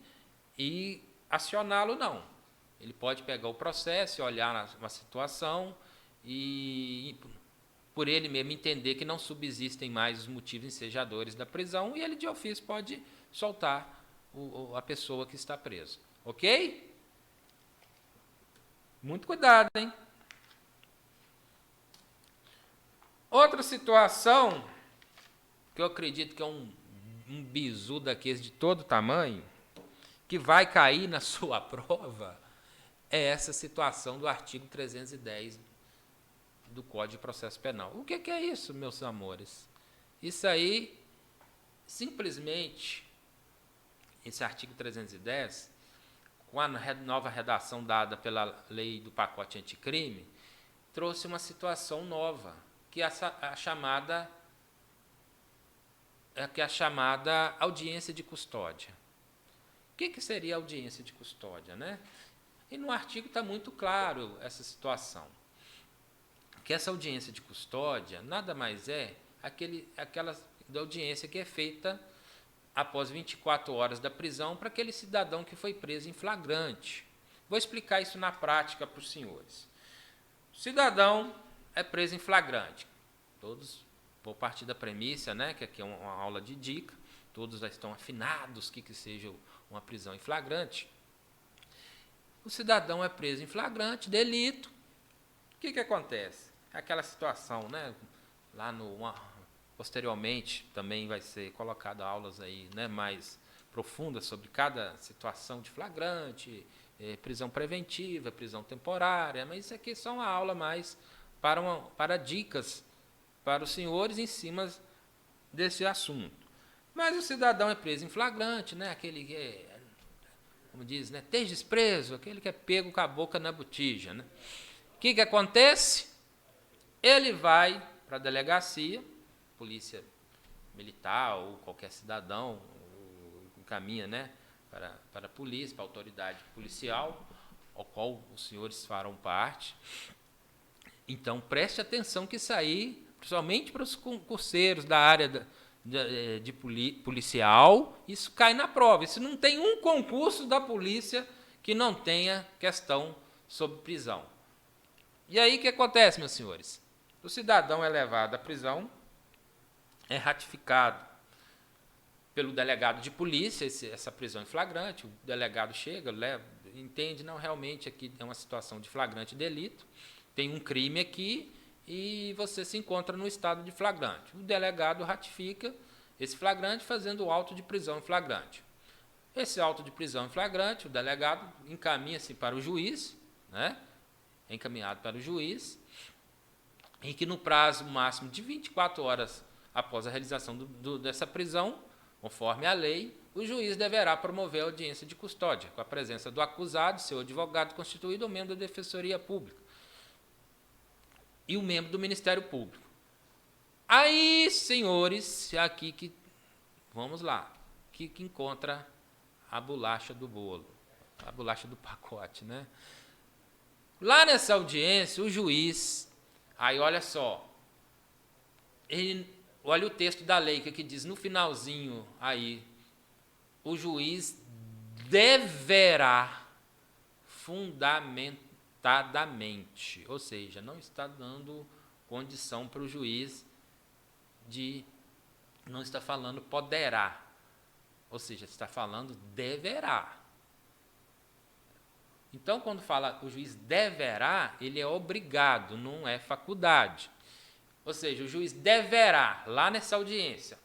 ir acioná-lo, não. Ele pode pegar o processo, olhar uma situação e, por ele mesmo, entender que não subsistem mais os motivos ensejadores da prisão e ele, de ofício, pode soltar a pessoa que está presa. Ok? Muito cuidado, hein? Outra situação, que eu acredito que é um bizu daqueles de todo tamanho, que vai cair na sua prova, é essa situação do artigo 310 do Código de Processo Penal. O que é isso, meus amores? Isso aí, simplesmente, esse artigo 310, com a nova redação dada pela lei do pacote anticrime, trouxe uma situação nova, que é a chamada audiência de custódia. O que seria audiência de custódia, né? E no artigo está muito claro essa situação. Que essa audiência de custódia nada mais é aquela audiência que é feita após 24 horas da prisão para aquele cidadão que foi preso em flagrante. Vou explicar isso na prática para os senhores. O cidadão é preso em flagrante. Todos, vou partir da premissa, né, que aqui é uma aula de dica, todos já estão afinados que seja uma prisão em flagrante. O cidadão é preso em flagrante, delito. O que acontece? Aquela situação, né, posteriormente também vai ser colocado aulas aí, né, mais profundas sobre cada situação de flagrante, prisão preventiva, prisão temporária, mas isso aqui é só uma aula mais para dicas para os senhores em cima desse assunto. Mas o cidadão é preso em flagrante, né, aquele que é, como diz, né, esteja preso, aquele que é pego com a boca na botija, né? O que acontece? Ele vai para a delegacia, polícia militar ou qualquer cidadão encaminha, né, para a polícia, para a autoridade policial, ao qual os senhores farão parte. Então, preste atenção que isso aí, principalmente para os concurseiros da área de policial, isso cai na prova. Isso não tem um concurso da polícia que não tenha questão sobre prisão. E aí o que acontece, meus senhores? O cidadão é levado à prisão, é ratificado pelo delegado de polícia, essa prisão em flagrante, o delegado chega, entende, não, realmente aqui é uma situação de flagrante delito, tem um crime aqui e você se encontra no estado de flagrante. O delegado ratifica esse flagrante fazendo o auto de prisão em flagrante. Esse auto de prisão em flagrante, o delegado encaminha-se para o juiz, né? É encaminhado para o juiz, em que no prazo máximo de 24 horas após a realização dessa prisão, conforme a lei, o juiz deverá promover a audiência de custódia, com a presença do acusado, seu advogado constituído ou membro da Defensoria Pública e o membro do Ministério Público. Aí, senhores, aqui que, vamos lá, que encontra a bolacha do bolo, a bolacha do pacote, né? Lá nessa audiência, o juiz, aí olha só, olha o texto da lei que diz no finalzinho aí, o juiz deverá fundamentadamente, ou seja, não está dando condição para o juiz não está falando poderá, ou seja, está falando deverá. Então, quando fala o juiz deverá, ele é obrigado, não é faculdade. Ou seja, o juiz deverá, lá nessa audiência,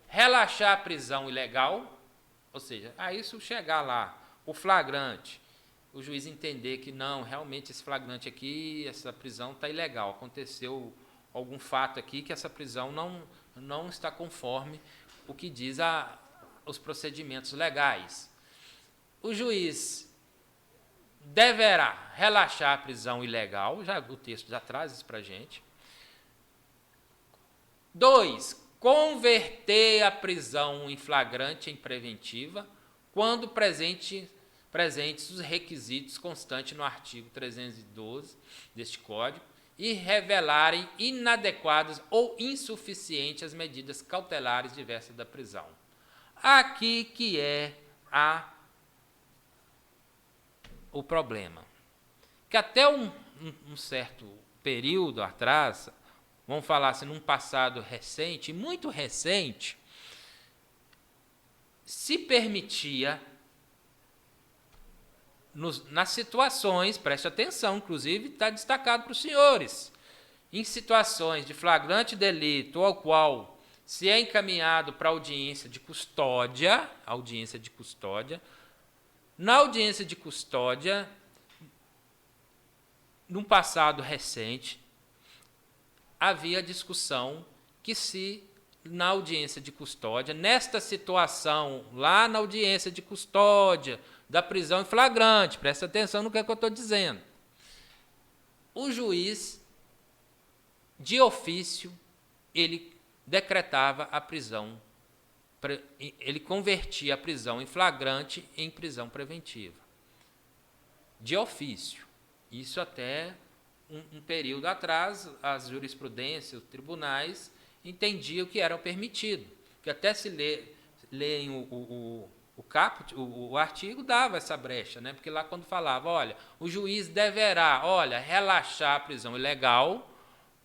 relaxar a prisão ilegal, ou seja, a isso chegar lá, o flagrante, o juiz entender que não, realmente esse flagrante aqui, essa prisão está ilegal, aconteceu algum fato aqui que essa prisão não está conforme o que diz os procedimentos legais. O juiz deverá relaxar a prisão ilegal, já o texto já traz isso para a gente. 2, converter a prisão em flagrante em preventiva, quando presentes os requisitos constantes no artigo 312 deste Código, e revelarem inadequadas ou insuficientes as medidas cautelares diversas da prisão. Aqui que é o problema. Que até um certo período atrás, vamos falar assim, num passado recente, muito recente, se permitia, nas situações, preste atenção, inclusive está destacado para os senhores, em situações de flagrante delito ao qual se é encaminhado para audiência de custódia, na audiência de custódia, num passado recente, havia discussão que se, na audiência de custódia, nesta situação, lá na audiência de custódia, da prisão em flagrante, presta atenção no que eu estou dizendo, o juiz, de ofício, ele decretava a prisão, ele convertia a prisão em flagrante em prisão preventiva. De ofício. Isso até um período atrás, as jurisprudências, os tribunais, entendiam que era permitido. Que até se leem o artigo, dava essa brecha, né? Porque lá quando falava, olha, o juiz deverá, relaxar a prisão ilegal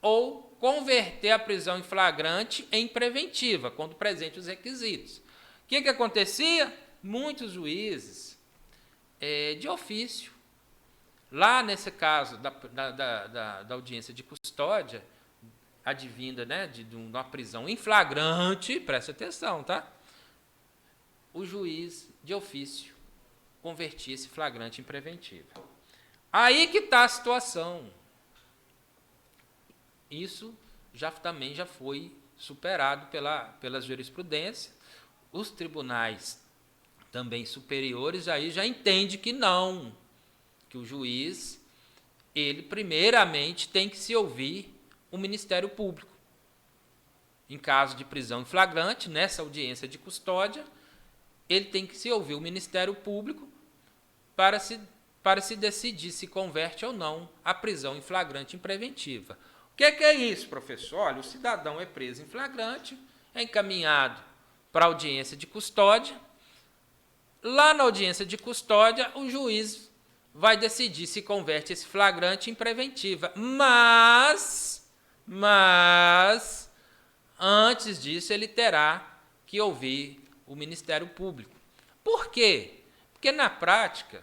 ou converter a prisão em flagrante em preventiva, quando presente os requisitos. O que acontecia? Muitos juízes, de ofício, lá nesse caso da audiência de custódia, advinda, né, de uma prisão em flagrante, preste atenção, tá? O juiz, de ofício, convertia esse flagrante em preventiva. Aí que está a situação. Isso também já foi superado pela jurisprudência. Os tribunais também superiores aí já entendem que não, que o juiz, ele primeiramente tem que se ouvir o Ministério Público. Em caso de prisão em flagrante, nessa audiência de custódia, ele tem que se ouvir o Ministério Público para se decidir se converte ou não a prisão em flagrante em preventiva. O que é isso, professor? Olha, o cidadão é preso em flagrante, é encaminhado para a audiência de custódia. Lá na audiência de custódia, o juiz vai decidir se converte esse flagrante em preventiva. Mas, antes disso, ele terá que ouvir o Ministério Público. Por quê? Porque, na prática,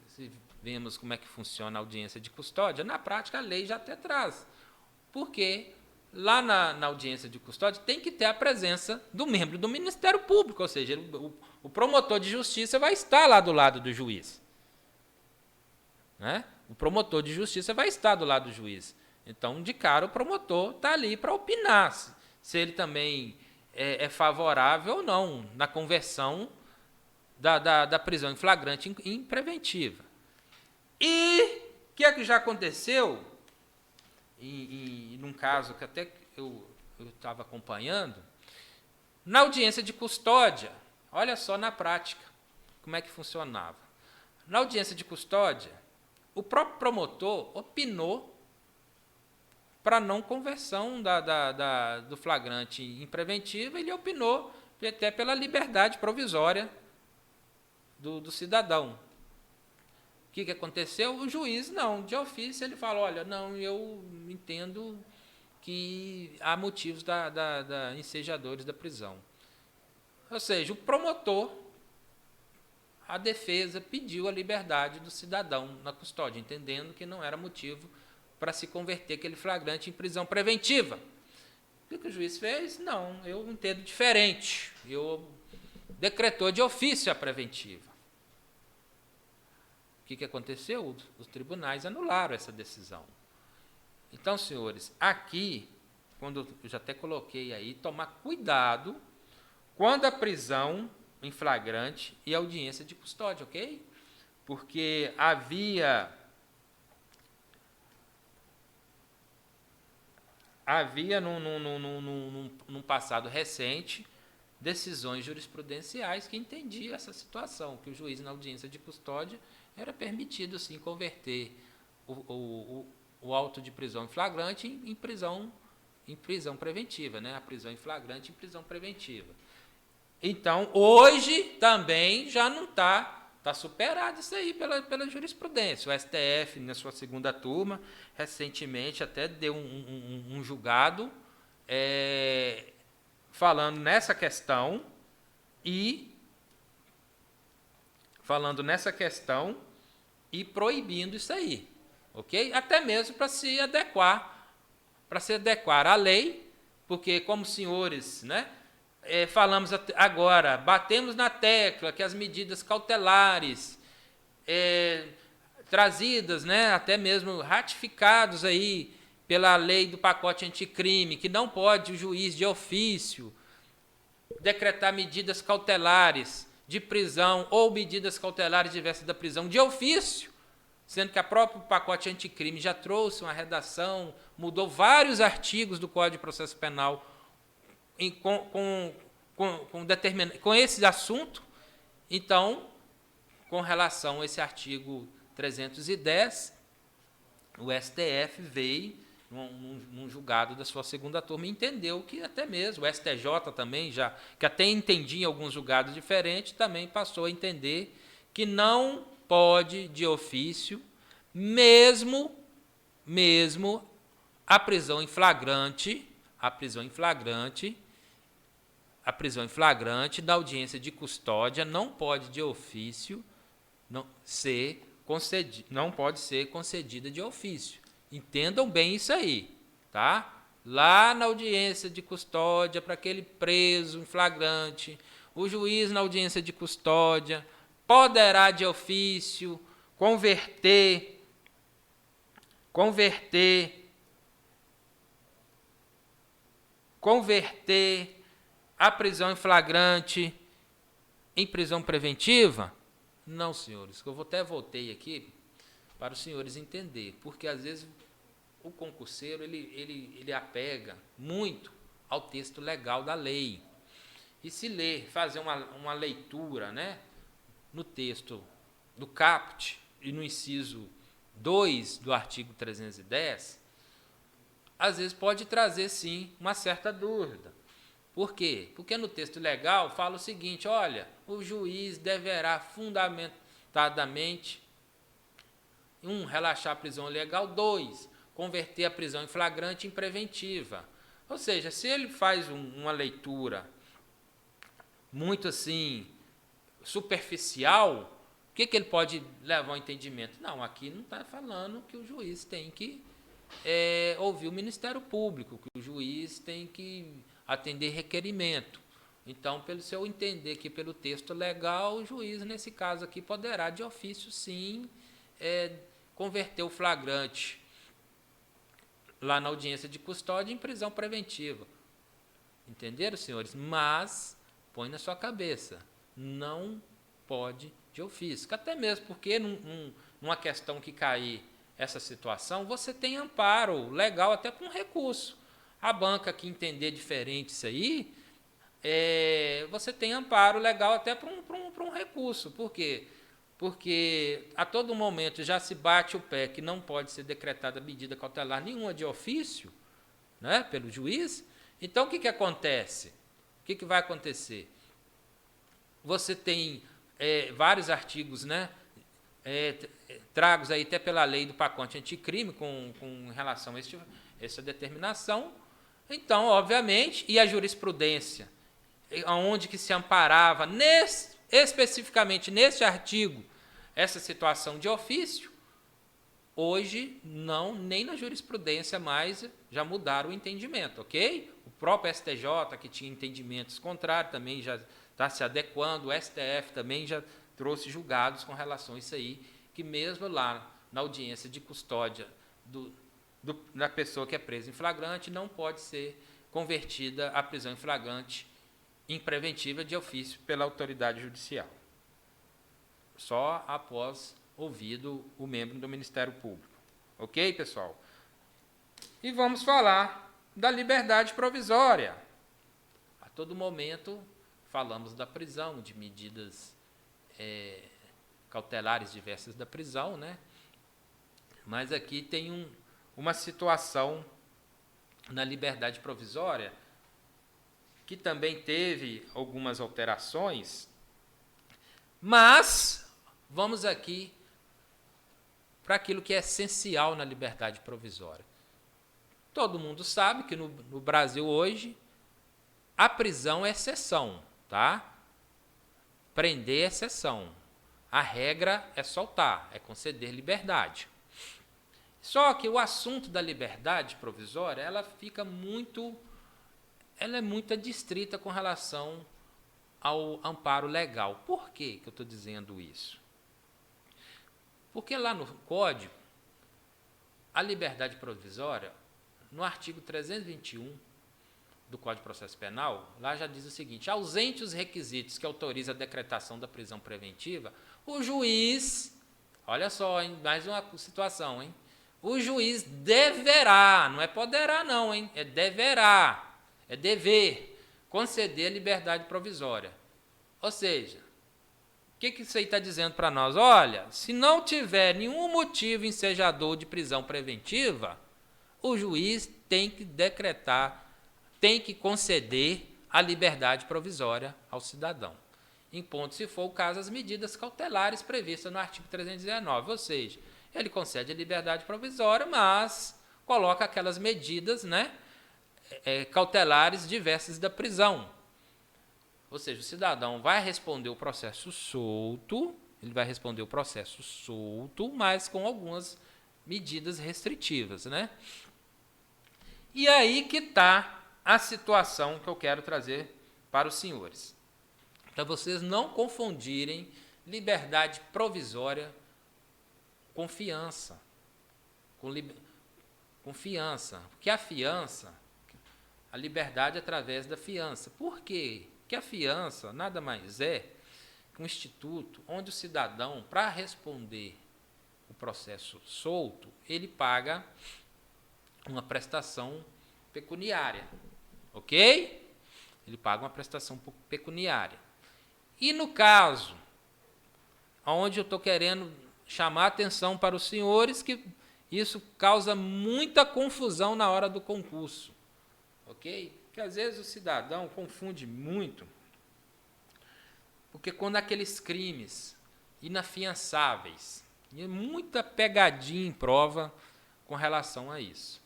se vemos como é que funciona a audiência de custódia, na prática a lei já até traz. Porque lá na audiência de custódia tem que ter a presença do membro do Ministério Público, ou seja, o promotor de justiça vai estar lá do lado do juiz. Né? O promotor de justiça vai estar do lado do juiz. Então, de cara, o promotor está ali para opinar se ele também é favorável ou não na conversão da prisão em flagrante em preventiva. E o que é que já aconteceu? E num caso que até eu estava acompanhando, na audiência de custódia, olha só na prática como é que funcionava. Na audiência de custódia, o próprio promotor opinou para não conversão do flagrante em preventiva, ele opinou até pela liberdade provisória do cidadão. O que aconteceu? O juiz, não, de ofício, ele fala, olha, não, eu entendo que há motivos da ensejadores da prisão. Ou seja, o promotor, a defesa pediu a liberdade do cidadão na custódia, entendendo que não era motivo para se converter aquele flagrante em prisão preventiva. O que o juiz fez? Não, eu entendo diferente. Eu decretou de ofício a preventiva. O que aconteceu? Os tribunais anularam essa decisão. Então, senhores, aqui, quando eu já até coloquei aí, tomar cuidado quando a prisão em flagrante e audiência de custódia, ok? porque havia num passado recente decisões jurisprudenciais que entendiam essa situação, que o juiz na audiência de custódia era permitido sim converter o auto de prisão em flagrante em prisão preventiva, né? A prisão em flagrante em prisão preventiva. Então, hoje também já não está superado isso aí pela jurisprudência. O STF, na sua segunda turma, recentemente até deu um julgado falando nessa questão e proibindo isso aí, ok? Até mesmo para se adequar à lei, porque como senhores, né? Falamos agora, batemos na tecla que as medidas cautelares trazidas, né, até mesmo ratificados aí pela lei do pacote anticrime, que não pode o juiz de ofício decretar medidas cautelares de prisão ou medidas cautelares diversas da prisão de ofício, sendo que a próprio pacote anticrime já trouxe uma redação, mudou vários artigos do Código de Processo Penal com esse assunto. Então, com relação a esse artigo 310, o STF veio num julgado da sua segunda turma e entendeu que até mesmo o STJ também, já que até entendia em alguns julgados diferentes, também passou a entender que não pode de ofício, mesmo a prisão em flagrante da audiência de custódia não pode de ofício não pode ser concedida de ofício. Entendam bem isso aí, tá? Lá na audiência de custódia, para aquele preso em flagrante, o juiz na audiência de custódia poderá de ofício converter a prisão em flagrante em prisão preventiva? Não, senhores, eu até voltei aqui para os senhores entenderem, porque às vezes o concurseiro ele apega muito ao texto legal da lei. E se fazer uma leitura, né, no texto do caput e no inciso 2 do artigo 310, às vezes pode trazer, sim, uma certa dúvida. Por quê? Porque no texto legal fala o seguinte, olha, o juiz deverá fundamentadamente, 1, relaxar a prisão legal, 2, converter a prisão em flagrante em preventiva. Ou seja, se ele faz uma leitura muito assim, superficial, o que ele pode levar ao entendimento? Não, aqui não está falando que o juiz tem que ouvir o Ministério Público, que o juiz tem que atender requerimento. Então, pelo seu entender aqui pelo texto legal, o juiz, nesse caso aqui, poderá de ofício, sim, converter o flagrante lá na audiência de custódia em prisão preventiva. Entenderam, senhores? Mas, põe na sua cabeça, não pode de ofício. Até mesmo porque, numa questão que cair essa situação, você tem amparo legal até com recurso. A banca que entender diferente isso aí, você tem amparo legal até para um recurso. Por quê? Porque a todo momento já se bate o pé que não pode ser decretada medida cautelar nenhuma de ofício, né, pelo juiz. Então, o que acontece? O que vai acontecer? Você tem vários artigos, né, tragos aí até pela lei do pacote anticrime com relação a essa determinação. Então, obviamente, e a jurisprudência, onde que se amparava especificamente nesse artigo essa situação de ofício, hoje não, nem na jurisprudência mais já mudaram o entendimento, ok? O próprio STJ, que tinha entendimentos contrários, também já está se adequando, o STF também já trouxe julgados com relação a isso aí, que mesmo lá na audiência de custódia da pessoa que é presa em flagrante, não pode ser convertida a prisão em flagrante em preventiva de ofício pela autoridade judicial. só após ouvido o membro do Ministério Público. Ok, pessoal? E vamos falar da liberdade provisória. A todo momento falamos da prisão, de medidas cautelares diversas da prisão, né? Mas aqui tem uma situação na liberdade provisória que também teve algumas alterações, mas vamos aqui para aquilo que é essencial na liberdade provisória. Todo mundo sabe que no Brasil hoje a prisão é exceção, tá? Prender é exceção. A regra é soltar, é conceder liberdade. Só que o assunto da liberdade provisória, ela é muito adstrita com relação ao amparo legal. Por que eu estou dizendo isso? Porque lá no Código, a liberdade provisória, no artigo 321 do Código de Processo Penal, lá já diz o seguinte: ausente os requisitos que autorizam a decretação da prisão preventiva, o juiz, olha só, hein, mais uma situação, hein? O juiz deverá, não é poderá não, hein? É deverá, é dever, conceder a liberdade provisória. Ou seja, o que isso aí está dizendo para nós? Olha, se não tiver nenhum motivo ensejador de prisão preventiva, o juiz tem que decretar, tem que conceder a liberdade provisória ao cidadão. Impondo, se for o caso, as medidas cautelares previstas no artigo 319, ou seja, ele concede a liberdade provisória, mas coloca aquelas medidas, né, cautelares diversas da prisão. Ou seja, o cidadão vai responder o processo solto, mas com algumas medidas restritivas, né? E aí que está a situação que eu quero trazer para os senhores. Para vocês não confundirem liberdade provisória com fiança. Com fiança. Porque a fiança, a liberdade através da fiança. Por quê? Porque a fiança nada mais é que um instituto onde o cidadão, para responder o processo solto, ele paga uma prestação pecuniária. Ok? Ele paga uma prestação pecuniária. E no caso, onde eu estou querendo chamar a atenção para os senhores, que isso causa muita confusão na hora do concurso. Ok? Porque às vezes o cidadão confunde muito, porque quando aqueles crimes inafiançáveis, e muita pegadinha em prova com relação a isso.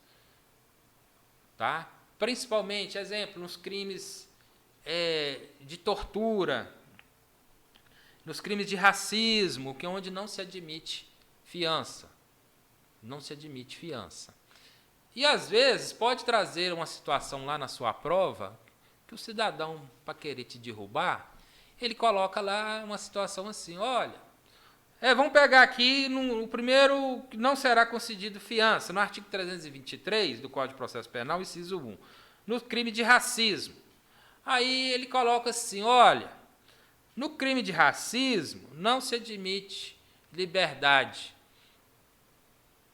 Tá? Principalmente, exemplo, nos crimes de tortura, nos crimes de racismo, que é onde não se admite fiança. Não se admite fiança. E, às vezes, pode trazer uma situação lá na sua prova, que o cidadão, para querer te derrubar, ele coloca lá uma situação assim: olha, vamos pegar aqui, no primeiro, que não será concedido fiança, no artigo 323 do Código de Processo Penal, inciso 1, no crime de racismo. Aí ele coloca assim: olha, no crime de racismo não se admite liberdade,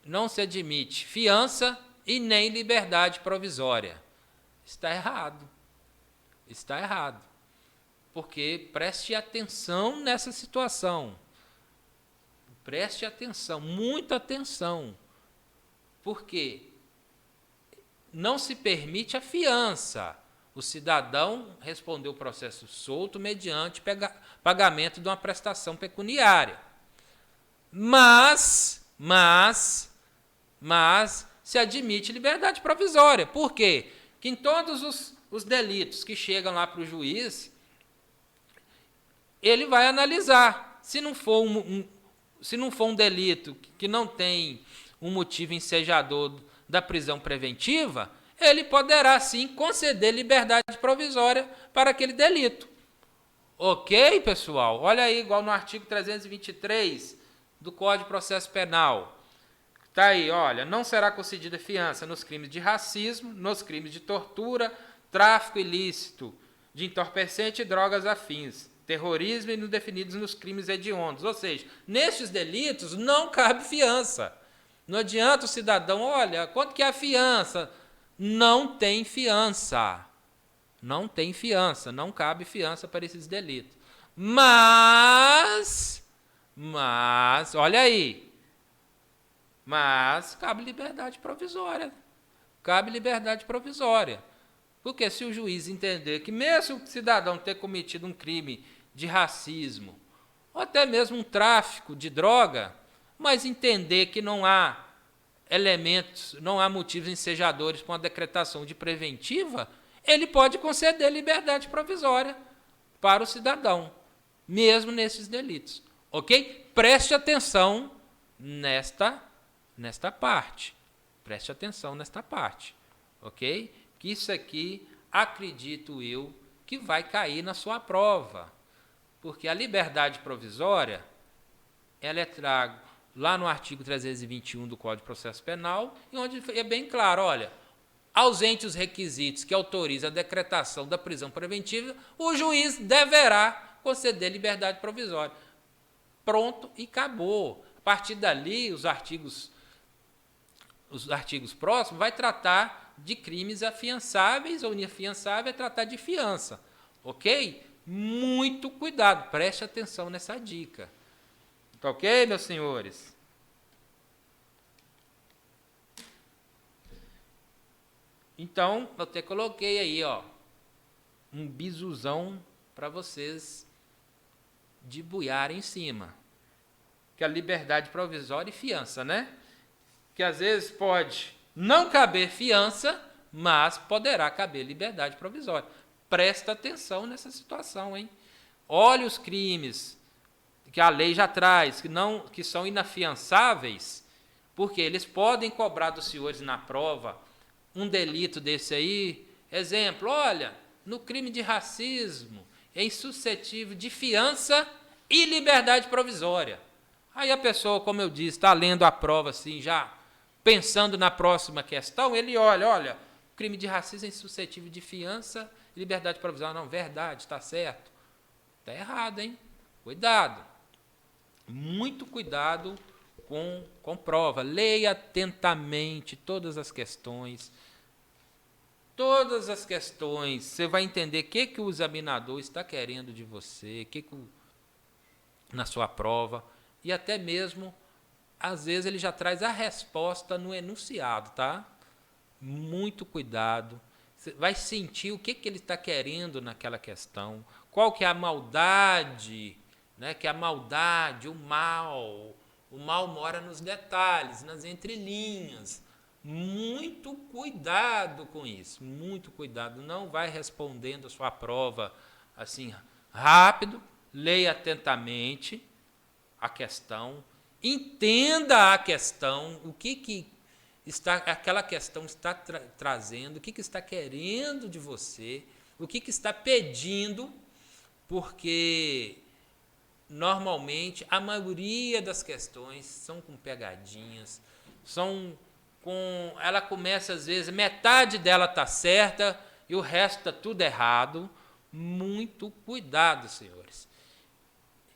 não se admite fiança e nem liberdade provisória. Está errado. Está errado. Porque preste atenção nessa situação. Preste atenção, muita atenção. Porque não se permite a fiança. O cidadão respondeu o processo solto mediante pagamento de uma prestação pecuniária. Mas se admite liberdade provisória. Por quê? Que em todos os delitos que chegam lá para o juiz, ele vai analisar. Se não for um delito que não tem um motivo ensejador da prisão preventiva, ele poderá sim conceder liberdade provisória para aquele delito. Ok, pessoal? Olha aí, igual no artigo 323 do Código de Processo Penal. Está aí, olha, não será concedida fiança nos crimes de racismo, nos crimes de tortura, tráfico ilícito de entorpecente e drogas afins, terrorismo e nos definidos nos crimes hediondos. Ou seja, nestes delitos não cabe fiança. Não adianta o cidadão, olha, quanto que é a fiança? Não tem fiança. Não tem fiança, não cabe fiança para esses delitos. Mas, olha aí, mas cabe liberdade provisória. Cabe liberdade provisória. Porque se o juiz entender que mesmo o cidadão ter cometido um crime de racismo, ou até mesmo um tráfico de droga, mas entender que não há elementos, não há motivos ensejadores para uma decretação de preventiva, ele pode conceder liberdade provisória para o cidadão, mesmo nesses delitos. Ok? Preste atenção nesta parte. Preste atenção nesta parte. Ok? Que isso aqui, acredito eu, que vai cair na sua prova. Porque a liberdade provisória, ela é trago lá no artigo 321 do Código de Processo Penal, onde é bem claro, olha, ausente os requisitos que autorizam a decretação da prisão preventiva, o juiz deverá conceder liberdade provisória. Pronto e acabou. A partir dali, os artigos próximos vai tratar de crimes afiançáveis ou inafiançáveis, vai tratar de fiança. Ok? Muito cuidado, preste atenção nessa dica. Tá ok, meus senhores? Então, eu até coloquei aí, ó, um bisuzão para vocês debuiarem em cima. Que é a liberdade provisória e fiança, né? Que às vezes pode não caber fiança, mas poderá caber liberdade provisória. Presta atenção nessa situação, hein? Olhe os crimes que a lei já traz, que são inafiançáveis, porque eles podem cobrar dos senhores na prova um delito desse aí. Exemplo, olha, no crime de racismo é insuscetível de fiança e liberdade provisória. Aí a pessoa, como eu disse, está lendo a prova assim, já pensando na próxima questão, ele olha, o crime de racismo é insuscetível de fiança e liberdade provisória. Não, verdade, está certo. Está errado, hein? Cuidado. Muito cuidado com prova. Leia atentamente todas as questões. Todas as questões. Você vai entender o que o examinador está querendo de você, na sua prova. E até mesmo, às vezes, ele já traz a resposta no enunciado, tá? Muito cuidado. Você vai sentir o que ele está querendo naquela questão. Qual que é a maldade, né? Que a maldade, o mal mora nos detalhes, nas entrelinhas. Muito cuidado com isso, muito cuidado. Não vai respondendo a sua prova assim rápido, leia atentamente a questão, entenda a questão, o que aquela questão está trazendo, o que está querendo de você, o que está pedindo, porque normalmente a maioria das questões são com pegadinhas, ela começa às vezes, metade dela está certa e o resto está tudo errado. Muito cuidado, senhores.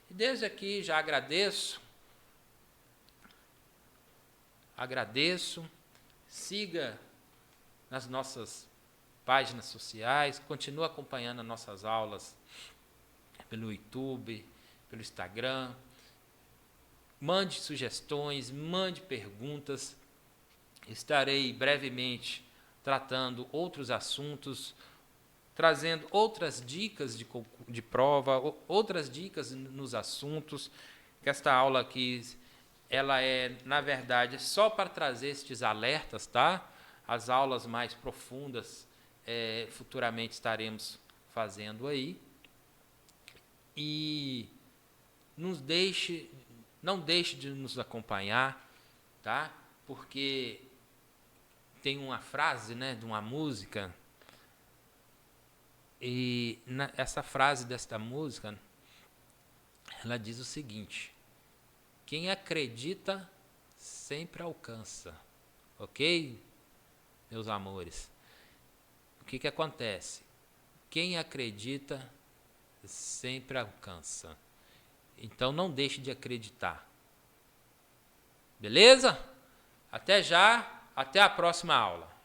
E desde aqui já agradeço, siga nas nossas páginas sociais, continue acompanhando as nossas aulas pelo YouTube, pelo Instagram, mande sugestões, mande perguntas, estarei brevemente tratando outros assuntos, trazendo outras dicas de prova, outras dicas nos assuntos, que esta aula aqui, ela é, na verdade, só para trazer estes alertas, tá? As aulas mais profundas, futuramente estaremos fazendo aí. E não deixe de nos acompanhar, tá? Porque tem uma frase, né, de uma música, e essa frase desta música, ela diz o seguinte: quem acredita sempre alcança. Ok, meus amores? O que acontece? Quem acredita sempre alcança. Então não deixe de acreditar. Beleza? Até já, até a próxima aula.